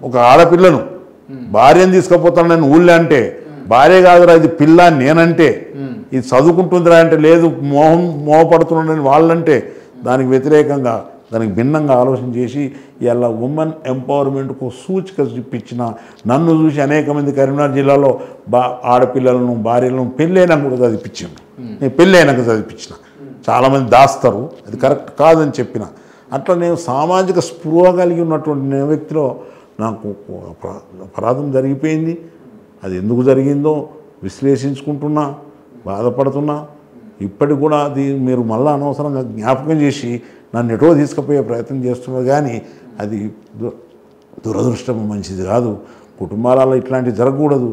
ఒక ఆడపిల్లను భార్యను తీసుకుపోతాను నేను ఊళ్ళో అంటే, భార్య కాదురా ఇది పిల్ల నేనంటే, ఇది చదువుకుంటుందిరా అంటే లేదు మోహపడుతున్నాడని వాళ్ళంటే, దానికి వ్యతిరేకంగా దానికి భిన్నంగా ఆలోచన చేసి ఇలా ఉమెన్ ఎంపవర్మెంట్కు సూచిక చూపించిన నన్ను చూసి అనేక మంది కరీంనగర్ జిల్లాలో ఆడపిల్లలను భార్యలను పెళ్ళైనా కూడా చదివించాను. నేను పెళ్ళైనాక చదివించిన. చాలామంది దాస్తారు, అది కరెక్ట్ కాదని చెప్పిన. అట్లా నేను సామాజిక స్పృహ కలిగి ఉన్నటువంటి వ్యక్తిలో నాకు అపరాధం జరిగిపోయింది. అది ఎందుకు జరిగిందో విశ్లేషించుకుంటున్నా, బాధపడుతున్నా. ఇప్పటికి కూడా అది మీరు మళ్ళీ అనవసరంగా జ్ఞాపకం చేసి నన్ను ఎటో తీసుకుపోయే ప్రయత్నం చేస్తున్నారు. కానీ అది దురదృష్టం, మంచిది కాదు. కుటుంబాలలో ఇట్లాంటివి జరగకూడదు.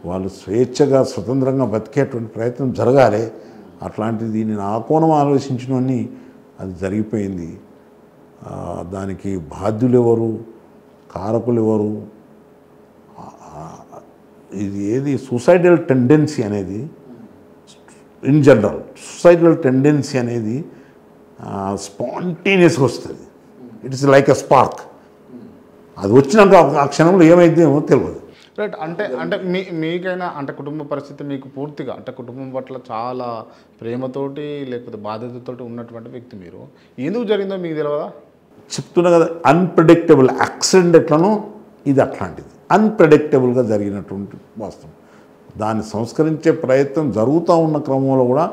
వాళ్ళు స్వేచ్ఛగా స్వతంత్రంగా బతికేటువంటి ప్రయత్నం జరగాలి. అట్లాంటిది నేను ఆ కోణం ఆలోచించినవన్నీ అది జరిగిపోయింది. దానికి బాధ్యులు ఎవరు, కారకులు ఎవరు? ఇది ఏది సూసైడల్ టెండెన్సీ అనేది ఇన్ జనరల్, సూసైడల్ టెండెన్సీ అనేది స్పాంటేనియస్గా వస్తుంది. It's like a spark. అది వచ్చినాక ఆ క్షణంలో ఏమైందేమో తెలియదు. రైట్. అంటే మీకైనా అంటే కుటుంబ పరిస్థితి మీకు పూర్తిగా అంటే కుటుంబం పట్ల చాలా ప్రేమతోటి లేకపోతే బాధ్యతతోటి ఉన్నటువంటి వ్యక్తి మీరు. ఎందుకు జరిగిందో మీకు తెలియదా? చెప్తున్నా కదా, అన్ప్రెడిక్టబుల్ యాక్సిడెంట్ ఎట్లనో ఇది అట్లాంటిది. అన్ప్రెడిక్టబుల్గా జరిగినటువంటి వాస్తవం. దాన్ని సంస్కరించే ప్రయత్నం జరుగుతూ ఉన్న క్రమంలో కూడా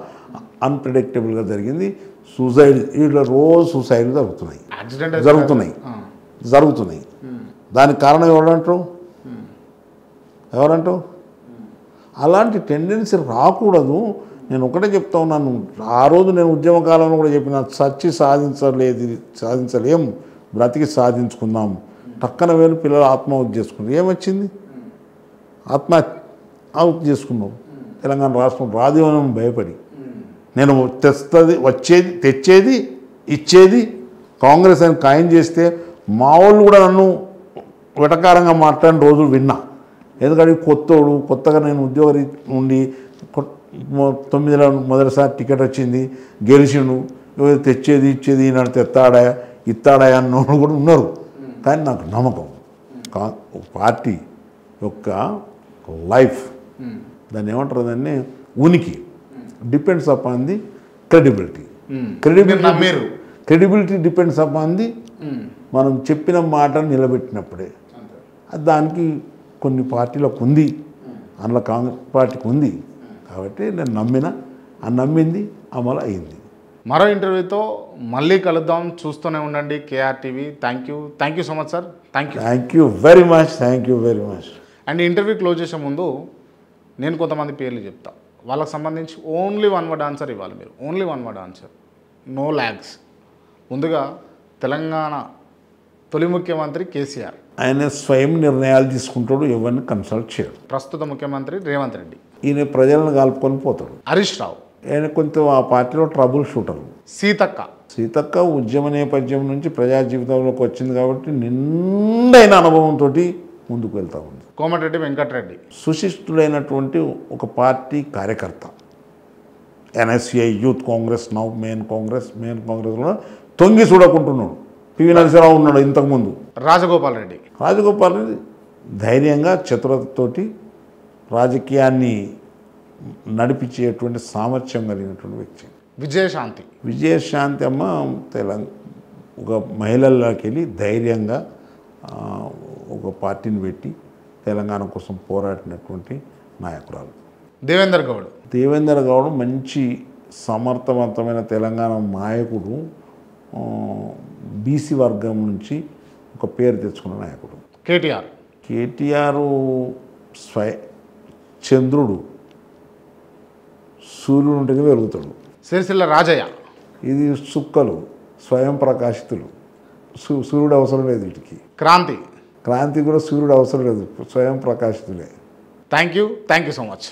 అన్ప్రెడిక్టబుల్గా జరిగింది. సూసైడ్, వీళ్ళు రోజు సూసైడ్లు జరుగుతున్నాయి. దానికి కారణం ఎవరంటావు? అలాంటి టెండెన్సీ రాకూడదు. నేను ఒకటే చెప్తా ఉన్నాను. ఆ రోజు నేను ఉద్యమ కాలంలో కూడా చెప్పిన, సాధించలేము, బ్రతికి సాధించుకుందాం. టక్కన వేలు పిల్లలు ఆత్మహత్య చేసుకున్నారు. ఏమొచ్చింది? ఆత్మహత్య చేసుకున్నావు. తెలంగాణ రాష్ట్రం రాదు అని భయపడి నేను తెచ్చేది ఇచ్చేది కాంగ్రెస్ అని ఖాయం చేస్తే మా వాళ్ళు కూడా నన్ను వెటకారంగా మాట్లాడిన రోజులు విన్నా. ఎందుకంటే కొత్తగా నేను ఉద్యోగం ఉండి 9 మొదటిసారి టికెట్ వచ్చింది, గెలిచిండు, తెచ్చేది ఇచ్చేది ఈనాడు ఇత్తాడా అన్నోళ్ళు కూడా ఉన్నారు. కానీ నాకు నమ్మకం పార్టీ యొక్క లైఫ్, దాన్ని ఏమంటారు, దాన్ని ఉనికి depends upon the credibility. Credibility depends upon the మనం చెప్పిన మాటను నిలబెట్టినప్పుడే. దానికి కొన్ని పార్టీలకు ఉంది, అందులో కాంగ్రెస్ పార్టీకి ఉంది. కాబట్టి నేను నమ్మింది అమలు అయింది. మరో ఇంటర్వ్యూతో మళ్ళీ కలుద్దాం. చూస్తూనే ఉండండి KR TV. Thank you so much sir. Thank you very much. And interview close చేసే ముందు నేను కొంతమంది పేర్లు చెప్తా, వాళ్ళకి సంబంధించి ఓన్లీ 1 వర్డ్ ఆన్సర్ ఇవ్వాలి మీరు. Only 1 word answer, no lags. ముందుగా తెలంగాణ తొలి ముఖ్యమంత్రి కేసీఆర్. ఆయన స్వయం నిర్ణయాలు తీసుకుంటాడు, ఎవరిని కన్సల్ట్ చేయడు. ప్రస్తుత ముఖ్యమంత్రి రేవంత్ రెడ్డి. ఈయన ప్రజలను కలుపుకొని పోతాడు. హరీష్ రావు. ఆయన కొంచెం ఆ పార్టీలో ట్రబుల్ షూటర్. సీతక్క ఉద్యమ నేపథ్యం నుంచి ప్రజా జీవితంలోకి వచ్చింది కాబట్టి నిండైన అనుభవంతో ముందుకు వెళ్తూ ఉంది. కోమటిరెడ్డి వెంకటరెడ్డి. సుశిష్టుడైనటువంటి ఒక పార్టీ కార్యకర్త. NSCI youth Congress now main కాంగ్రెస్లో తొంగి చూడకుంటున్నాడు. పివి నరసింహరావు ఉన్నాడు ఇంతకుముందు. రాజగోపాల్ రెడ్డి ధైర్యంగా చతురతతోటి రాజకీయాన్ని నడిపించేటువంటి సామర్థ్యం కలిగినటువంటి వ్యక్తి. విజయశాంతి అమ్మ ఒక మహిళల్లోకి వెళ్ళి ధైర్యంగా ఒక పార్టీని పెట్టి తెలంగాణ కోసం పోరాడినటువంటి నాయకురాలు. దేవేందర్ గౌడ్. దేవేందర్ గౌడ్ మంచి సమర్థవంతమైన తెలంగాణ నాయకుడు, బీసీ వర్గం నుంచి ఒక పేరు తెచ్చుకున్న నాయకుడు. కేటీఆర్. కేటీఆర్ చంద్రుడు, సూర్యుడు ఉంటేనే వెలుగుతాడు. సిరిసిల్ల రాజయ్య. ఇది చుక్కలు, స్వయం ప్రకాశితులు, సూర్యుడు అవసరం లేదు వీటికి. క్రాంతి. క్రాంతి కూడా సూర్యుడు అవసరం లేదు, స్వయం ప్రకాశితులే. Thank you so much.